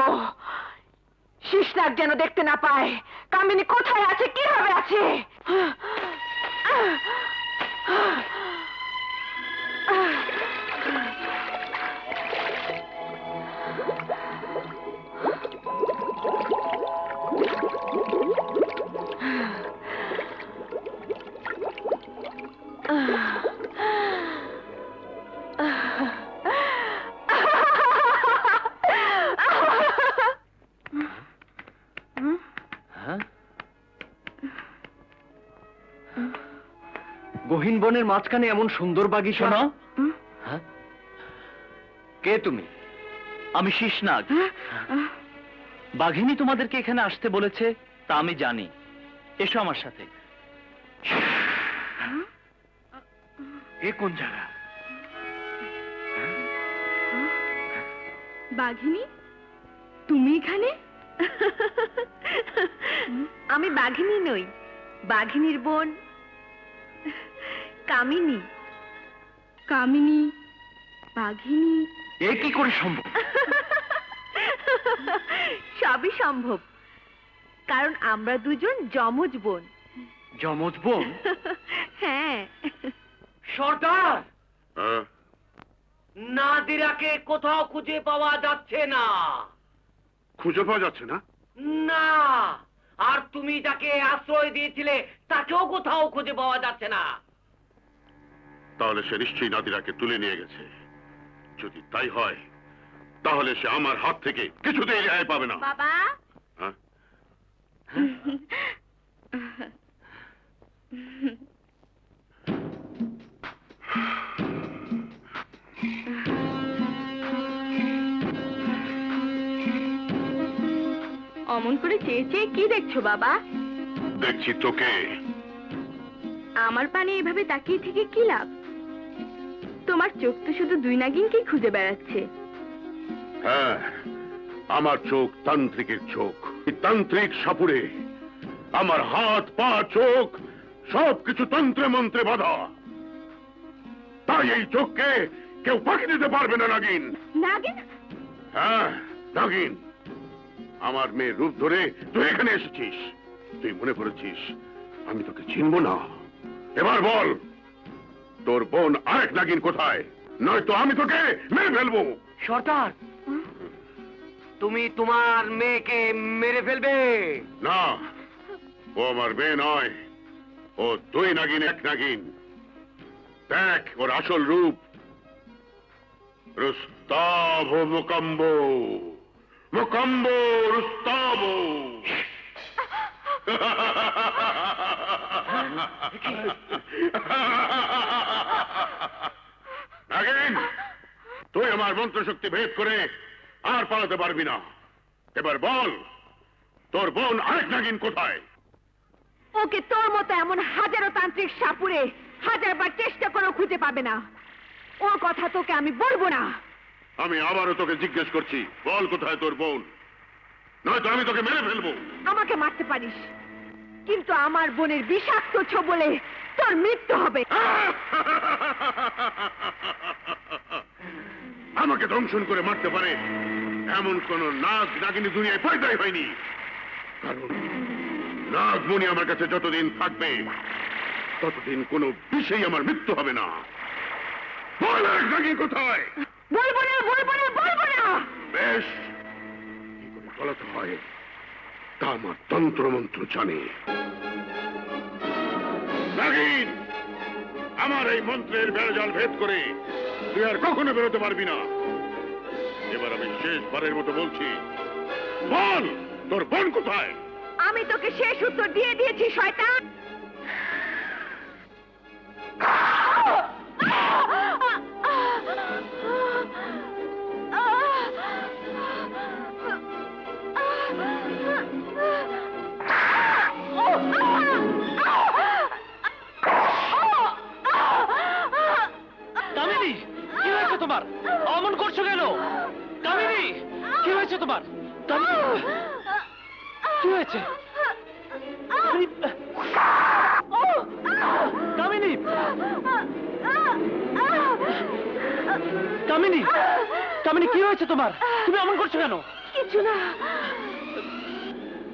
শেষনাগ যেন দেখতে না পায় কামিনী কোথায় আছে, কিভাবে আছে। গহীন বনের মাঝখানে এমন সুন্দর বাগিচা না? হ্যাঁ? কে তুমি? আমি শেষনাগ। বাঘিনী তোমাদেরকে এখানে আসতে বলেছে তা আমি জানি। এসো আমার সাথে। এ কোন জায়গা? বাঘিনী, তুমি এখানে? আমি বাঘিনী নই, বাঘিনীর বোন কামিনী। কামিনী, বাঘিনী। এ কি করে সম্ভব? সবই সম্ভব, কারণ আমরা দুজন যমজ বোন। যমজ বোন? হ্যাঁ। সর্দার, হ্যাঁ? নাদিরাকে কোথাও খুঁজে পাওয়া যাচ্ছে না। খুঁজে পাওয়া যাচ্ছে না? না, আর তুমি যাকে আশ্রয় দিয়েছিলে তাকেও কোথাও খুঁজে পাওয়া যাচ্ছে না। তাহলে সে নিশ্চয়ই নাদিরাকে তুলে নিয়ে গেছে। যদি তাই হয় তাহলে সে আমার হাত থেকে কিছুতেই রেহাই পাবে না। বাবা, হ্যাঁ? অমন করে চেয়ে চেয়ে কি দেখছো বাবা? দেখছি তোকে। আমার পানে এভাবে তাকিয়ে থেকে কি লাভ? তোমার চোখ তো শুধু দুই নাগিনকেই খুঁজে বেড়াচ্ছে। হ্যাঁ, আমার চোখ তান্ত্রিকের চোখ। এই তান্ত্রিক সাপুড়ে আমার হাত, পা, চোখ সবকিছু তন্ত্রে মন্ত্রে বাঁধা। তাই এই চোখকে কেউ ফাঁকি দিতে পারবে না। নাগিন? নাগিন? হ্যাঁ, নাগিন। আমার মেয়ের রূপ ধরে তুই এখানে এসেছিস। তুই মনে করেছিস আমি তোকে চিনব না? এবার বল, তোর বোন আরেক নাগিন কোথায়? নয়তো আমি তোকে মেরে ফেলবো। সর্দার, তুমি তোমার মেয়েকে মেরে ফেলবে? না, ও আমার মেয়ে নয়। ও দুই নাগিন, এক নাগিন। দেখ ওর আসল রূপ। রুস্তাভ মুকাম্ব, মুকাম্ব রুস্তাভ। নাগিন, তুই আমার মন্ত্রশক্তি ভেদ করে আর পালাতে পারবি না। এবার বল, তোর বোন আরেক নাগিন কোথায়? ওকে তোর মতো এমন হাজারো তান্ত্রিক সাপুরে হাজারবার চেষ্টা করেও খুঁজে পাবে না। ওর কথা তোকে আমি বলবো না। আমি আবারও তোকে জিজ্ঞেস করছি, বল কোথায় তোর বোন? নয়তো আমি তোকে মেরে ফেলবো। আমাকে মারতে পারিস, কিন্তু আমার বোনের বিষাক্ত ছোবলে তোর মৃত্যু হবে। আমাকে দংশন করে মারতে পারে এমন কোন নাগ নাগিনী দুনিয়ায় পয়দাই হয়নি। কারণ নাগমণি আমার কাছে যতদিন থাকবে ততদিন কোনো বিষয় আমার মৃত্যু হবে না। বল আরেক নাগিন কোথায়? বলবো না, বলবো না, বলবো না। বেশ, কি করে বলতে হয় তা আমার তন্ত্রমন্ত্র জানে। নাগিন, আমার এই মন্ত্রের বেড়াজাল ভেদ করে তুই আর কখনো বেরোতে পারবি না। এবার আমি শেষবারের মতো বলছি, বল তোর বোন কোথায়? আমি তোকে শেষ উত্তর দিয়ে দিয়েছি শয়তান। কামিনী, কি হয়েছে তোমার? অমন করছো কেন? হয়েছে? কামিনী, কামিনী, কামিনী, কি হয়েছে তোমার? তুমি এমন করছো কেন? কিছু না,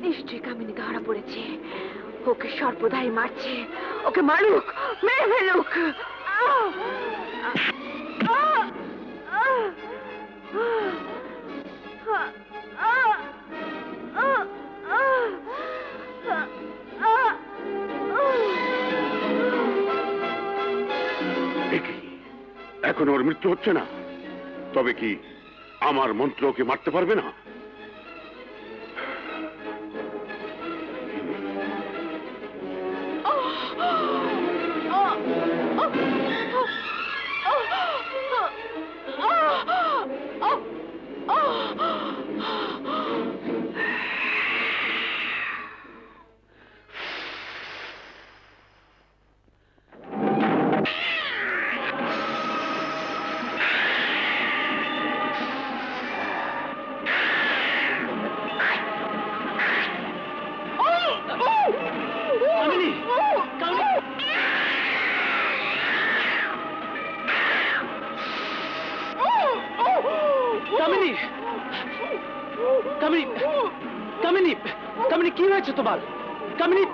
নিশ্চয়ই কামিনী ধরা পড়েছে। ওকে সর্বদাই মারছে। ওকে মারুক, মেরে ফেলুক। এখন ওর মৃত্যু হচ্ছে না, তবে কি আমার মন্ত্র ওকে মারতে পারবে না? কামিনী, কামিনী, কামিনী, কামিনী, কি হয়েছে তোমার? কামিনী,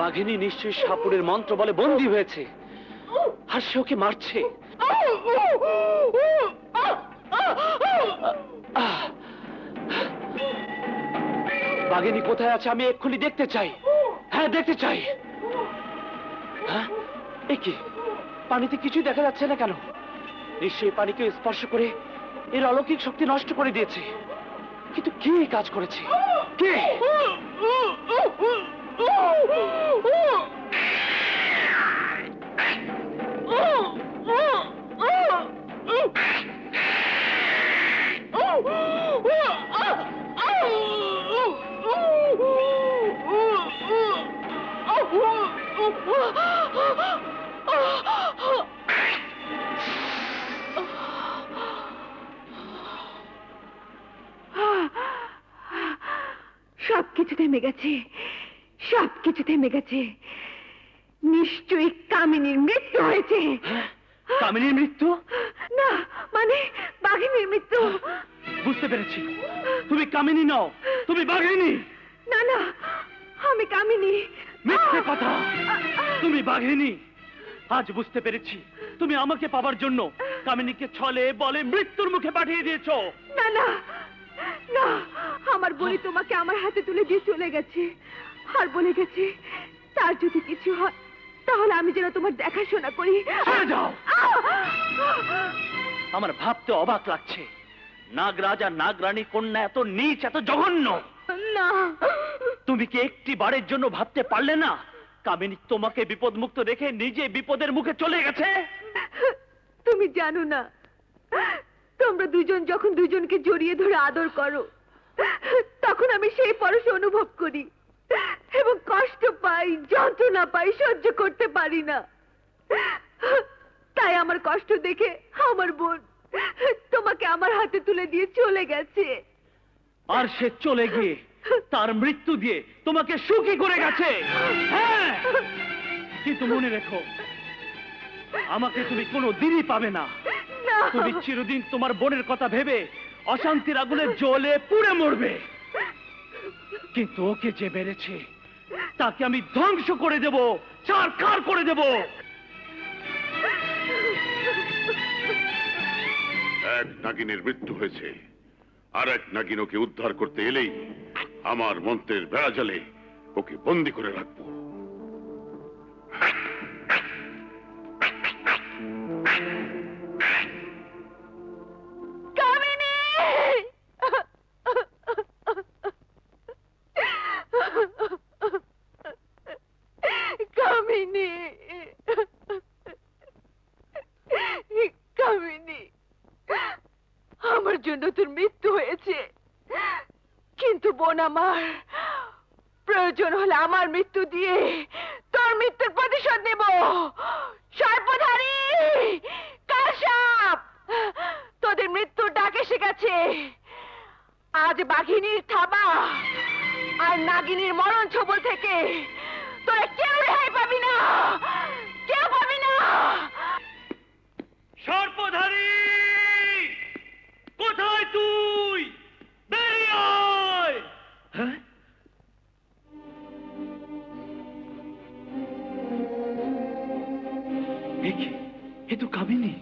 বাঘিনী নিশ্চয়ই সাপুরের মন্ত্র বলে বন্দী হয়েছে, আর সে ওকে মারছে। বাঘিনী কোথায় আছে আমি এক্ষুনি দেখতে চাই। হ্যাঁ, দেখতে চাই। হ্যাঁ, এ কি, পানিতে কিছুই দেখা যাচ্ছে না কেন? নিশ্চয়ই পানিকে স্পর্শ করে এর অলৌকিক শক্তি নষ্ট করে দিয়েছে। কিন্তু কে কাজ করেছে? কে? সবকিছু থেমে গেছে, সবকিছু থেমে গেছে। নিশ্চয়ই কামিনীর মৃত্যু হয়েছে। কামিনীর মৃত্যু? না, মানে বাঘিনীর মৃত্যু। বুঝতে পেরেছি, তুমি কামিনী নও, তুমি বাঘিনী। না না, আমি কামিনী। মিথ্যে কথা, তুমি বাঘিনী। আজ বুঝতে পেরেছি, তুমি আমাকে পাবার জন্য কামিনীকে ছলে বলে মৃত্যুর মুখে পাঠিয়ে দিয়েছো। না না না, আমার বলি তোমাকে আমার হাতে তুলে দিয়ে চলে গেছে, আর বলে গেছে তার যদি কিছু হয় তাহলে আমি যেন তোমার দেখাশোনা করি। সরে যাও। আমার ভাবতে অবাক লাগছে, নাগরাজ আর নাগরানী কন্যা এত নীচ, এত জঘন্য। না, তুমি কি একটি বারের জন্য ভাবতে পারলে না কামিনী তোমাকে বিপদমুক্ত রেখে নিজে বিপদের মুখে চলে গেছে? তুমি জানো না, তোমরা দুজন যখন দুজনকে জড়িয়ে ধরে আদর করো তখন আমি সেই পরশ অনুভব করি এবং কষ্ট পাই, যন্ত্রণা পাই, সহ্য করতে পারি না। তাই আমার কষ্ট দেখে আমার বোন তোমাকে আমার হাতে তুলে দিয়ে চলে গেছে। আর সে চলে গিয়ে তার মৃত্যু দিয়ে তোমাকে সুখী করে গেছে। হ্যাঁ, কিন্তু মনে রেখো, আমাকে তুমি কোনো দিনই পাবে না। তুমি চিরদিন তোমার বোনের কথা ভেবে অশান্তির আগুনে জ্বলে পুড়ে মরবে। কিন্তু ওকে যে মেরেছে তাকে আমি ধ্বংস করে দেব, ছারখার করে দেব। এক নাগিনের মৃত্যু হয়েছে, আর এক নাগিন ওকে উদ্ধার করতে এলেই আমার মন্ত্রের বেড়া জালে ওকে বন্দি করে রাখবো। কামিনী, কামিনী, আমার জন্য তোর মৃত্যু হয়েছে, কিন্তু বোন আমার, প্রয়োজন হলে আমার মৃত্যু দিয়ে তোর মৃত্যুর প্রতিশোধ নেব। সর্পধারী, কালসাপ, তোদের মৃত্যুর ডাক এসে গেছে। আজ বাঘিনীর থাবা আর নাগিনীর মরণ ছবল থেকে তোরা কেউ রেহাই পাবি না, কেউ পাবি না। সর্পধারী কোথায় তুই? বেরিয়ে আয়! হ্যাঁ? এ তো কামিনী।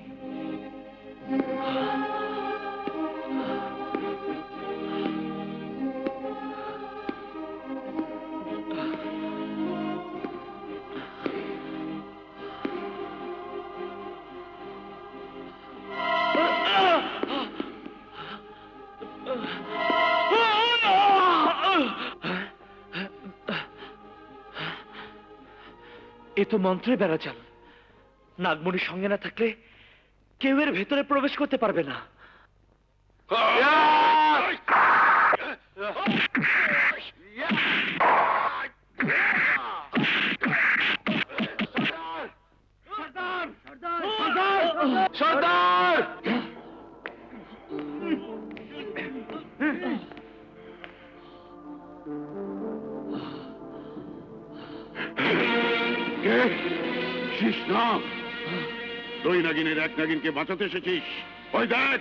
এ তো মন্ত্রে বেড়াচাল। নাগমণির সঙ্গে না থাকলে কেউ এর ভেতরে প্রবেশ করতে পারবে না। সর্দার! কে? শিস না, দুই নাগিনের এক নাগিনকে বাঁচাতে এসেছিস। ওই দেখ,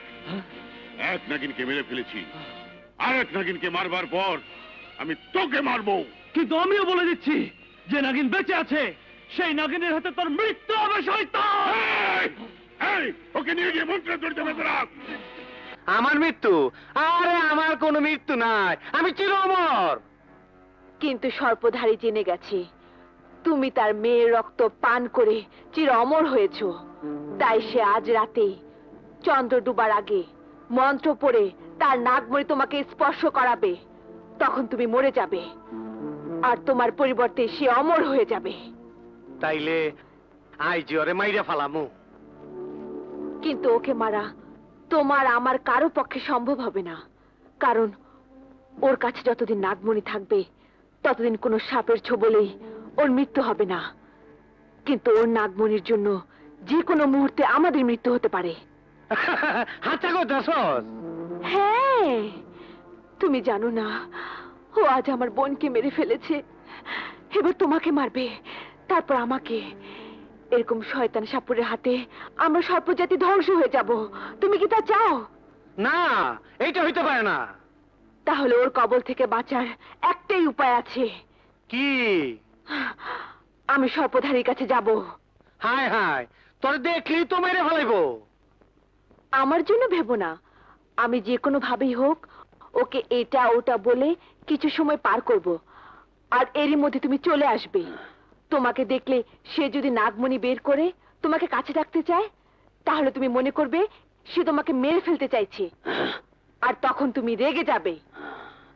এক নাগিনকে মেরে ফেলেছি, আর এক নাগিনকে মারবার পর আমি তোকে মারবো। কিন্তু আমিও বলে দিচ্ছি, যে নাগিন বেঁচে আছে সেই নাগিনের হাতে তোর মৃত্যু হবে। শয়তান! এই, এই, ওকে নিয়ে গিয়ে মন্ত্রের দড়িতে বেঁধে রাখ। আমার মৃত্যু? আরে আমার কোনো মৃত্যু নাই, আমি চির অমর। কিন্তু সর্পধারী জেনে গেছে তুমি তার মেয়ের রক্ত পান করে চির অমর হয়েছ। তাই সে আজ রাতে চন্দ্র ডুবার আগে মন্ত্র পড়ে তার নাগমণি তোমাকে স্পর্শ করাবে। তখন তুমি মরে যাবে, আর তোমার পরিবর্তে সে অমর হয়ে যাবে। তাইলে আই জিওরে মাইরা ফালামু। কিন্তু ওকে মারা তোমার আমার কারো পক্ষে সম্ভব হবে না, কারণ ওর কাছে যতদিন নাগমণি থাকবে ততদিন কোনো সাপের ছোবলেই ওর মৃত্যু হবে না। কিন্তু ওর নাগমণির জন্য যে কোনো মুহূর্তে আমাদের মৃত্যু হতে পারে। হাঁচা করতেছস? হ্যাঁ, তুমি জানো না ও আজ আমার বোনকে মেরে ফেলেছে, এবার তোমাকে মারবে, তারপর আমাকে। এরকম শয়তান সাপুরের হাতে আমরা সর্পজাতি ধ্বংস হয়ে যাব। তুমি কি তা চাও? না, এইটা হইতে পারে না। তাহলে ওর কবল থেকে বাঁচার একটাই উপায় আছে। কি? আমি সর্পধারীর কাছে যাব। হায় হায়, তোর দেখলি তো মেরে ফেলাইবো। আমার জন্য ভেবো না, আমি যে কোনো ভাবেই হোক ওকে এটা ওটা বলে কিছু সময় পার করব, আর এরই মধ্যে তুমি চলে আসবে। তোমাকে দেখলে সে যদি নাগমণি বের করে তোমাকে কাছে রাখতে চায়, তাহলে তুমি মনে করবে সে তোমাকে মেরে ফেলতে চাইছে, আর তখন তুমি রেগে যাবে।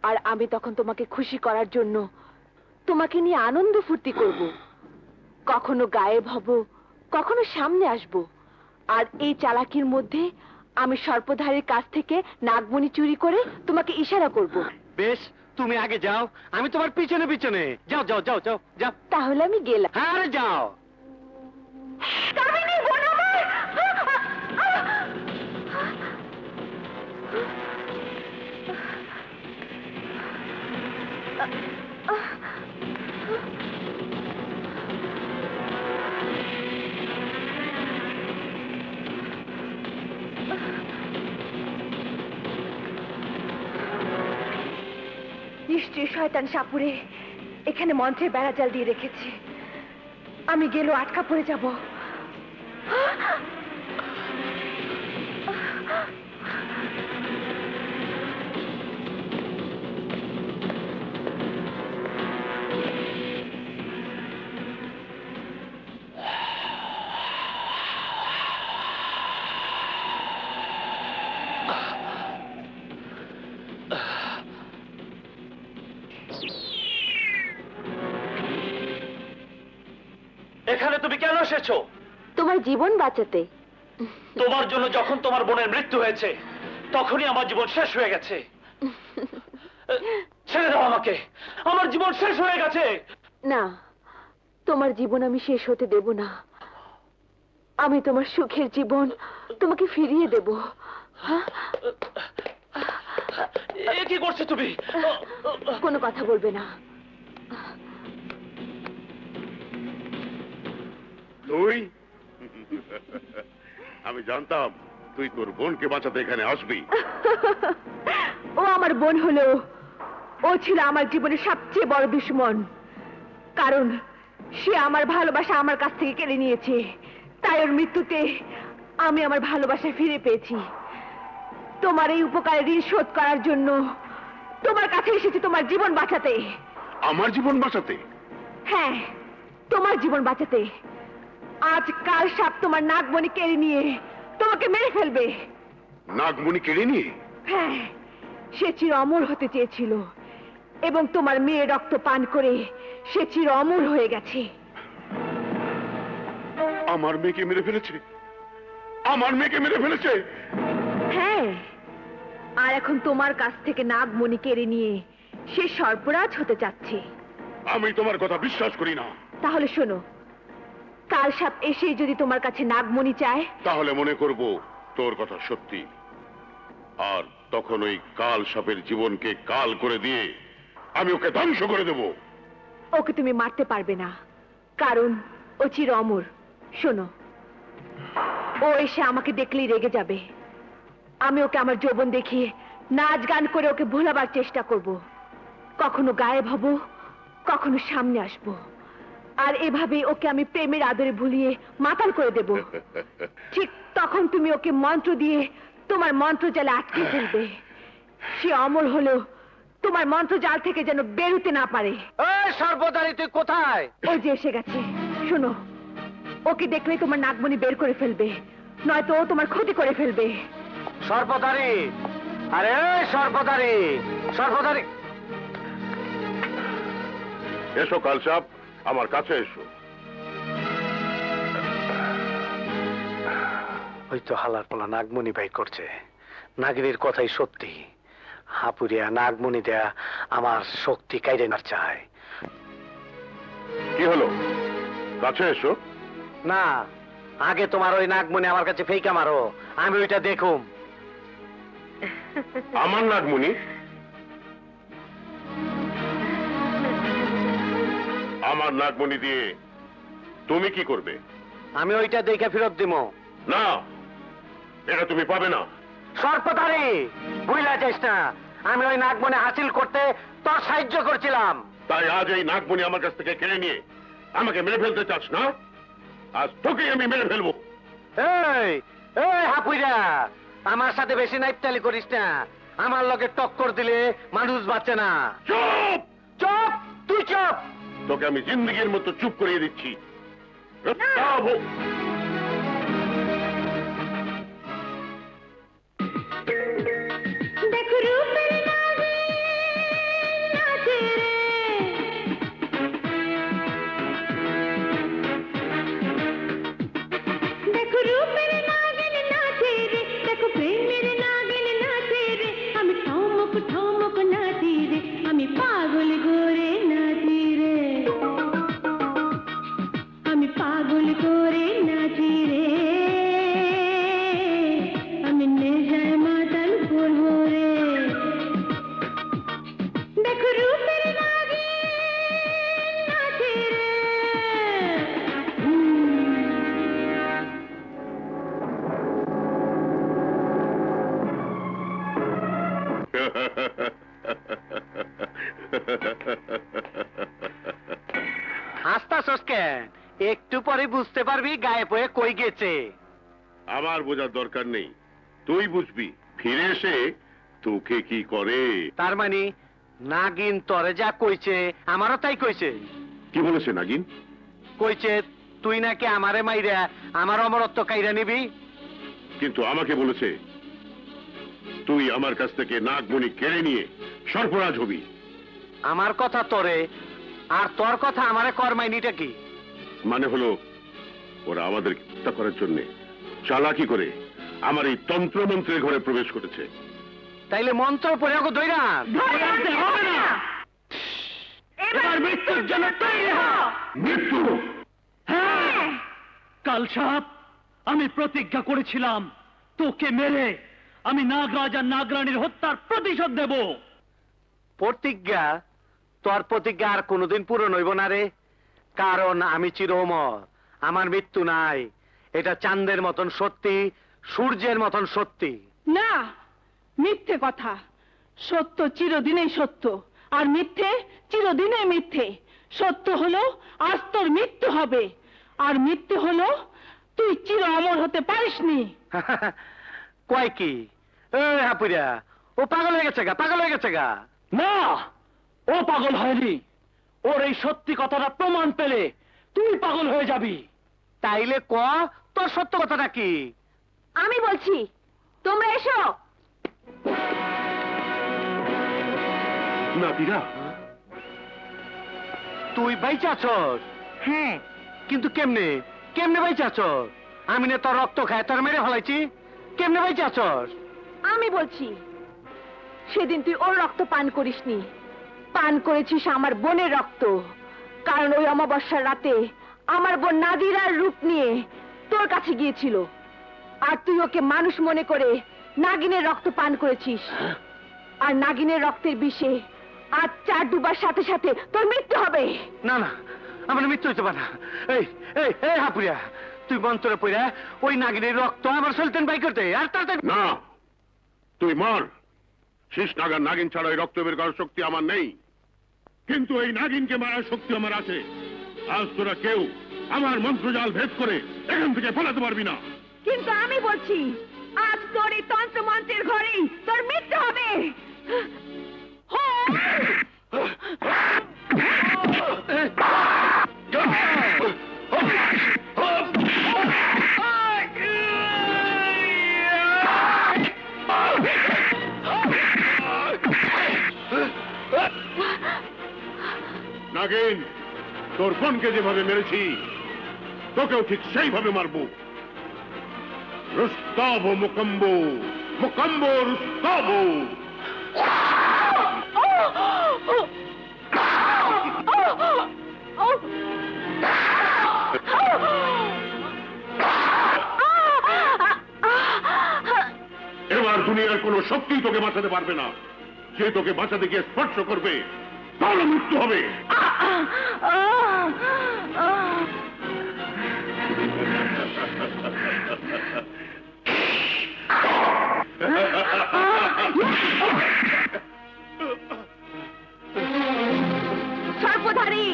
আর আমি তখন তোমাকে খুশি করার জন্য তোমাকে নিয়ে আনন্দ ফুর্তি করব। কখনো গায়েব হব, কখনো সামনে আসব, আর এই চালাকির মধ্যে আমি সর্পধারীর কাছ থেকে নাগমণি চুরি করে তোমাকে ইশারা করব। বেশ, তুমি আগে যাও, আমি তোমার পিছনে পিছনে। যাও যাও যাও যাও যাও। তাহলে আমি গেলাম। হ্যাঁ, আরে যাও। কামিনী, বোন আমার! নিশ্চয়ই শয়তান সাপুরে এখানে মন্ত্রের বেড়াজাল দিয়ে রেখেছে। আমি গেলেও আটকা পড়ে যাব। এখানে তুমি কেন এসেছো? তোমার জীবন বাঁচাতে। তোমার জন্য যখন তোমার বোনের মৃত্যু হয়েছে তখনই আমার জীবন শেষ হয়ে গেছে। ছেড়ে দাও আমাকে, আমার জীবন শেষ হয়ে গেছে। না, তোমার জীবন আমি শেষ হতে দেব না। আমি তোমার সুখের জীবন তোমাকে ফিরিয়ে দেব। কি করছো তুমি? কোনো কথা বলবে না। তুই আমি জানতাম তুই তোর বোনকে বাঁচাতে এখানে আসবি। ও আমার বোন হলেও ও ছিল আমার জীবনের সবচেয়ে বড় দুশমন, কারণ সে আমার ভালোবাসা আমার কাছ থেকে কেড়ে নিয়েছে। তাই ওর মৃত্যুতে আমি আমার ভালোবাসা ফিরে পেয়েছি। তোমার এই উপকারের ঋণ শোধ করার জন্য তোমার কাছে এসেছি, তোমার জীবন বাঁচাতে। আমার জীবন বাঁচাতে? হ্যাঁ, তোমার জীবন বাঁচাতে। আজ কাল সাপ তোমার নাগমণি কেড়ে নিয়ে তোমাকে মেরে ফেলবে। নাগমণি কেড়ে নিয়ে? হ্যাঁ, সে চির অমর হতে চেয়েছিল এবং তোমার মেয়ে রক্ত পান করে সে চির অমর হয়ে গেছে। আমার মেয়েকে মেরে ফেলেছে? আমার মেয়েকে মেরে ফেলেছে? হ্যাঁ, আর এখন তোমার কাছ থেকে নাগমণি কেড়ে নিয়ে সে সর্পরাজ হতে চাচ্ছে। আমি তোমার কথা বিশ্বাস করি না। তাহলে শোনো, কাল সাপ এসে যদি তোমার কাছে নাগমণি চায়, তাহলে মনে করব তোর কথা সত্যি, আর তখন ওই কাল সাপের জীবনকে কাল করে দিয়ে আমি ওকে ধ্বংস করে দেব। ওকে তুমি মারতে পারবে না, কারণ ও চির অমর। শোনো, ও এসে আমাকে দেখলেই রেগে যাবে। আমি ওকে আমার যৌবন দেখিয়ে নাচ গান করে ওকে ভোলাবার চেষ্টা করব। কখনো গায়েব হব, কখনো সামনে আসব, আর এভাবে ওকে আমি প্রেমের আদরে ভুলিয়ে মাতাল করে দেব। ঠিক তখন তুমি ওকে মন্ত্র দিয়ে তোমার মন্ত্র জালে আটকে ফেলবে। সে অমর হলেও তোমার মন্ত্র জাল থেকে যেন বেরোতে না পারে। এই সর্বদারি, তুই কোথায়? ওই যে এসে গেছে। শোনো, ওকে দেখলেই তোমার নাগমণি বের করে ফেলবে, নয়তো ও তোমার ক্ষতি করে ফেলবে। সর্বদারি, আরে সর্বদারি, সর্বদারি। এসো কাল সাপ, আমার কাছে এসো। ওই তো হালার পোলা নাগমণি বাই করছে। নাগিনীর কথাই সত্যি। হাপুরিয়া নাগমণি দেয়া আমার শক্তি কাইরে না চায়। কি হলো? কাছে এসো। না, আগে তোমার ওই নাগমণি আমার কাছে ফেইকা মারো, আমি ওইটা দেখুম। আমার নাগমণি? আমার নাগমণি দিয়ে তুমি কি করবে? আমি ওইটা দেখে ফেরত দিব। না, এটা তুমি পাবে না। সর্বদারি, বুঝলা যাইস না, আমি ওই নাগমণি হাসিল করতে তোর সাহায্য করছিলাম। তাই আজ এই নাগমণি আমার কাছ থেকে কেড়ে নিয়ে আমাকে মেরে ফেলতে চাস না? আজ তোকেই আমি মেরে ফেলবো। এই এই হাপুইরা, আমার সাথে বেশি নাইপতালি করিস না। আমার লগে টক্কর দিলে মানুষ বাঁচে না। চুপ! চুপ, তুই চুপ। তোকে আমি জিন্দগির মতো চুপ করিয়ে দিচ্ছি। রক্তাভ! দেখো রূপের নাগে নাচে রে, দেখো রূপের নাগিন নাচে রে, দেখো প্রেমের নাগিন নাচে রে। আমি ঠমক ঠমক নাচি রে, আমি পাগল করে নাচি রে, আমি পাগল করে নাচি রে, আমি নেশায় মাতাল করবো রে। দেখো রূপের নাগিন নাচে রে। হাসতাছস কেন? একটু পরে বুঝতে পারবি গায়ে পয়ে কই গেছে। আমার বোঝার দরকার নেই, তুই বুঝবি ফিরে এসে তোকে কি করে। তার মানে নাগিন তরে যা কইছে আমারও তাই কইছে। কি বলেছে নাগিন? কইছে তুই নাকি আমারে মাইরা আমার অমরত্ব কাইরা নিবি। কিন্তু আমাকে বলেছে তুই আমার কাছ থেকে নাগমণি কেড়ে নিয়ে সর্পরাজ হবি। আমার কথা তোরে আর তোর কথা আমারে কর্মাইনিটা কি? মানে হলো ওরা আমাদের হত্যা করার জন্য চালাকি করে আমার এই তন্ত্রমন্ত্রের ঘরে প্রবেশ করেছে। তাইলে মন্ত্র পড়ে ওকে দইরা হবে না, এবার মৃত্যুর জন্য তৈরি হ। মৃত্যু? হ্যাঁ, কাল সাপ, আমি প্রতিজ্ঞা করেছিলাম তোকে মেরে আমি নাগরাজ আর নাগরানীর হত্যার প্রতিশোধ দেব। প্রতিজ্ঞা? তোর প্রতিজ্ঞা আর কোনোদিন পূরণ হইব না রে, কারণ আমি চির অমর, আমার মৃত্যু নাই। এটা চাঁদের মতন সত্যি, সূর্যের মতন সত্যি। না, মিথ্যে কথা। সত্য চিরদিনেই সত্য, আর মিথ্যে চিরদিনেই মিথ্যে। সত্য হলো আজ তোর মৃত্যু হবে, আর মিথ্যে হলো তুই চির অমর হতে পারিসনি। কয় কি? হাপুরিয়া, ও পাগল হয়ে গেছে গা, পাগল হয়ে গেছে গা। না, ও পাগল হয়নি। ওর এই সত্যি কথাটা প্রমাণ পেলে তুই পাগল হয়ে যাবি। তাইলে ক, তোর সত্য কথাটা কি? আমি বলছি, তোমরা এসো। নাদিরা, তুই বাইচা আছস? হ্যাঁ। কিন্তু কেমনে, কেমনে বাইচা আছস? আমি না তোর রক্ত খায় তোর মেরে ফেলাইছি, কেমনে বাইচা আছস? আমি বলছি, সেদিন তুই ওর রক্ত পান করিসনি, পান করেছিস আমার বোনের রক্ত। কারণ ওই অমাবস্যার রাতে আমার বোন নাদিরার রূপ নিয়ে তোর কাছে গিয়েছিল, আর তুই ওকে মানুষ মনে করে নাগিনের রক্ত পান করেছিস। আর নাগিনের রক্তের বিষে আজ 4 ডুবার সাথে সাথে তোর মৃত্যু হবে। না না, আমার মৃত্যু হইতে পারে না। এই এই এই হাপুরিয়া, তুই মন্ত্রে পড়া ওই নাগিনের রক্ত আমার সুলতান বাই করতে, আর তাড়াতাড়ি। না, তুই মর। শেষ নাগার নাগিন ছাড়া এই রক্ত বের করার শক্তি আমার নেই, কিন্তু এই নাগিনকে মারার শক্তি আমার আছে। আজ তোরা কেউ আমার মন্ত্রজাল ভেদ করে এখান থেকে ফেলাতে পারবি না। কিন্তু আমি বলছি, আজ তোর এই তন্ত্র মন্ত্রের ঘরেই তোর মৃত্যু হবে। নাগিন, তোর বোনকে যেভাবে মেরেছি তোকেও ঠিক সেইভাবে মারবো। রুস্তাবো মুকাম্বো, মুকাম্বো রুস্তাবো। এবার দুনিয়ার কোন শক্তি তোকে বাঁচাতে পারবে না। যে তোকে বাঁচাতে গিয়ে স্পর্শ করবে তাহলে মৃত্যু হবে। সর্পধারী,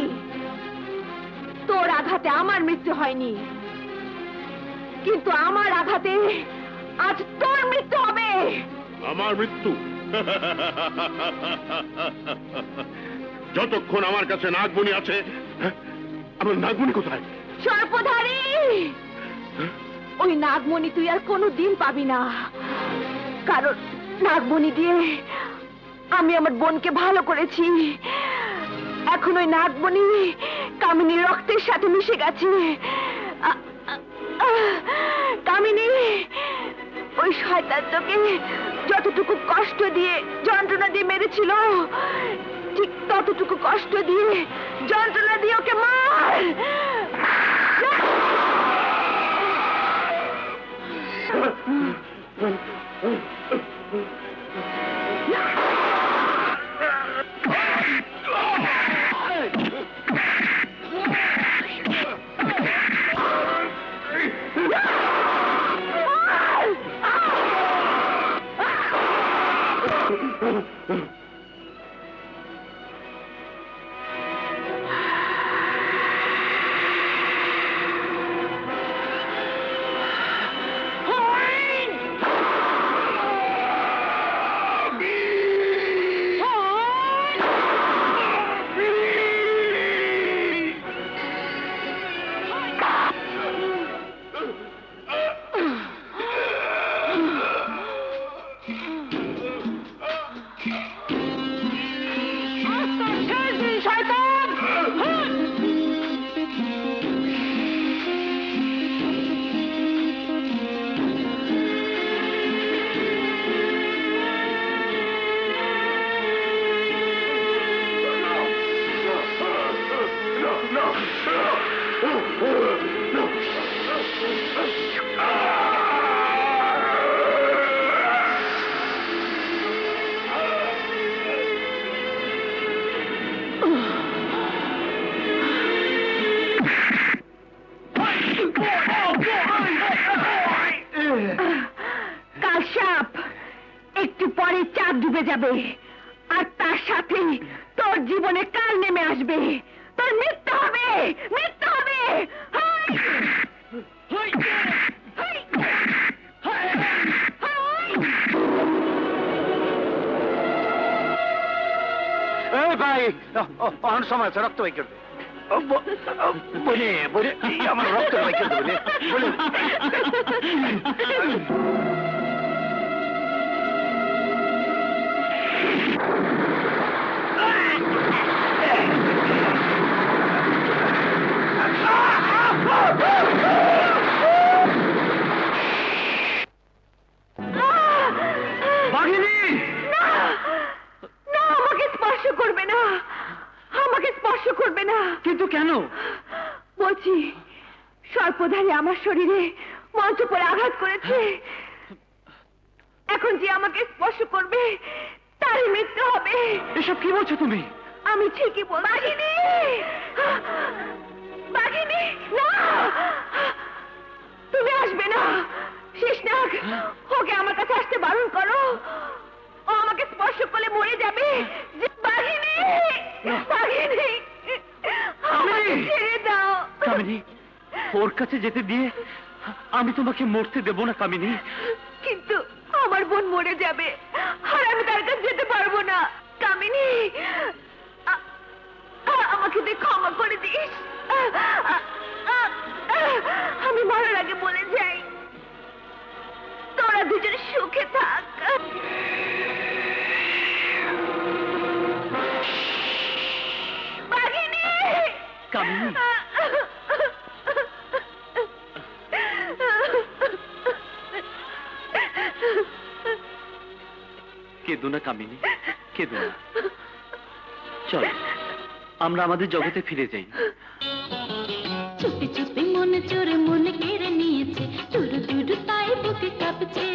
তোর আঘাতে আমার মৃত্যু হয়নি, কিন্তু আমার আঘাতে আজ তোর মৃত্যু হবে। আমার মৃত্যু? যতক্ষণ আমার কাছে নাগমণি আছে, আমার নাগমণি কোথায়? সর্পধারী, ওই নাগমণি তুই আর কোনোদিন পাবি না, কারণ নাগমণি দিয়ে আমি আমার বোনকে ভালো করেছি। এখন ওই নাগমণি কামিনীর রক্তের সাথে মিশে গেছে। কামিনী, ওই শয়তান তোকে যতটুকু কষ্ট দিয়ে যন্ত্রণা দিয়ে মেরেছিল, ঠিক ততটুকু কষ্ট দিয়ে যন্ত্রণা দিয়ে ওকে মার। যাবে, আর তার সাথে তোর জীবনে কাল নেমে আসবে, তোর মৃত্যু হবে, মৃত্যু হবে। এই ভাই, অন সময় আছে, রক্ত বাই করবে। বলে বলে আমার রক্ত বাই করবে বলে বলে। বাঘিনী, না, আমাকে স্পর্শ করবে না, আমাকে স্পর্শ করবে না। কিন্তু কেন? বলছি, সর্পধারী আমার শরীরে মঞ্চ করে আঘাত করেছে। এখন যে আমাকে স্পর্শ করবে তারই মৃত্যু হবে। এসব কি বলছো তুমি? আমি ঠিকই বল। বাঘিনী, বাঘিনী, না, তুমি আসবে না। শেষনাগ, ওকে আমার কাছে আসতে বারণ করো। ও আমাকে স্পর্শ করলে মরে যাবে। বাঘিনী, বাঘিনী, আমাকে ছেড়ে দাও। কামিনী, ওর কাছে যেতে দিয়ে আমি তোমাকে মরতে দেব না কামিনী। কিন্তু আমার বোন মরে যাবে, আর আমি তার কাছে যেতে পারবো না। কামিনী, আমাকে তুই ক্ষমা করে দিস। আমি মরার আগে বলে যাই, তোরা দুজন সুখে থাক। বাঘিনী, কামিনী, কেঁদো না কামিনী, কেঁদো না। চল, আমরা আমাদের জগতে ফিরে যাই। চুপি চুপি মন চোরে মন কেড়ে নিয়েছে, টুরু টুরু তাই বুকে কাঁপছে,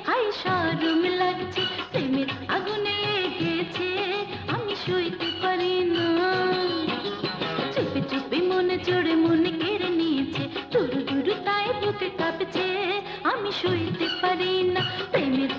হাই শরম লাগছে, প্রেমের আগুনে গেছে, আমি সইতে পারি না। চুপি চুপি মন চোরে মন কেড়ে নিয়েছে, টুরু টুরু তাই বুকে কাঁপছে, আমি সইতে পারি না, প্রেমের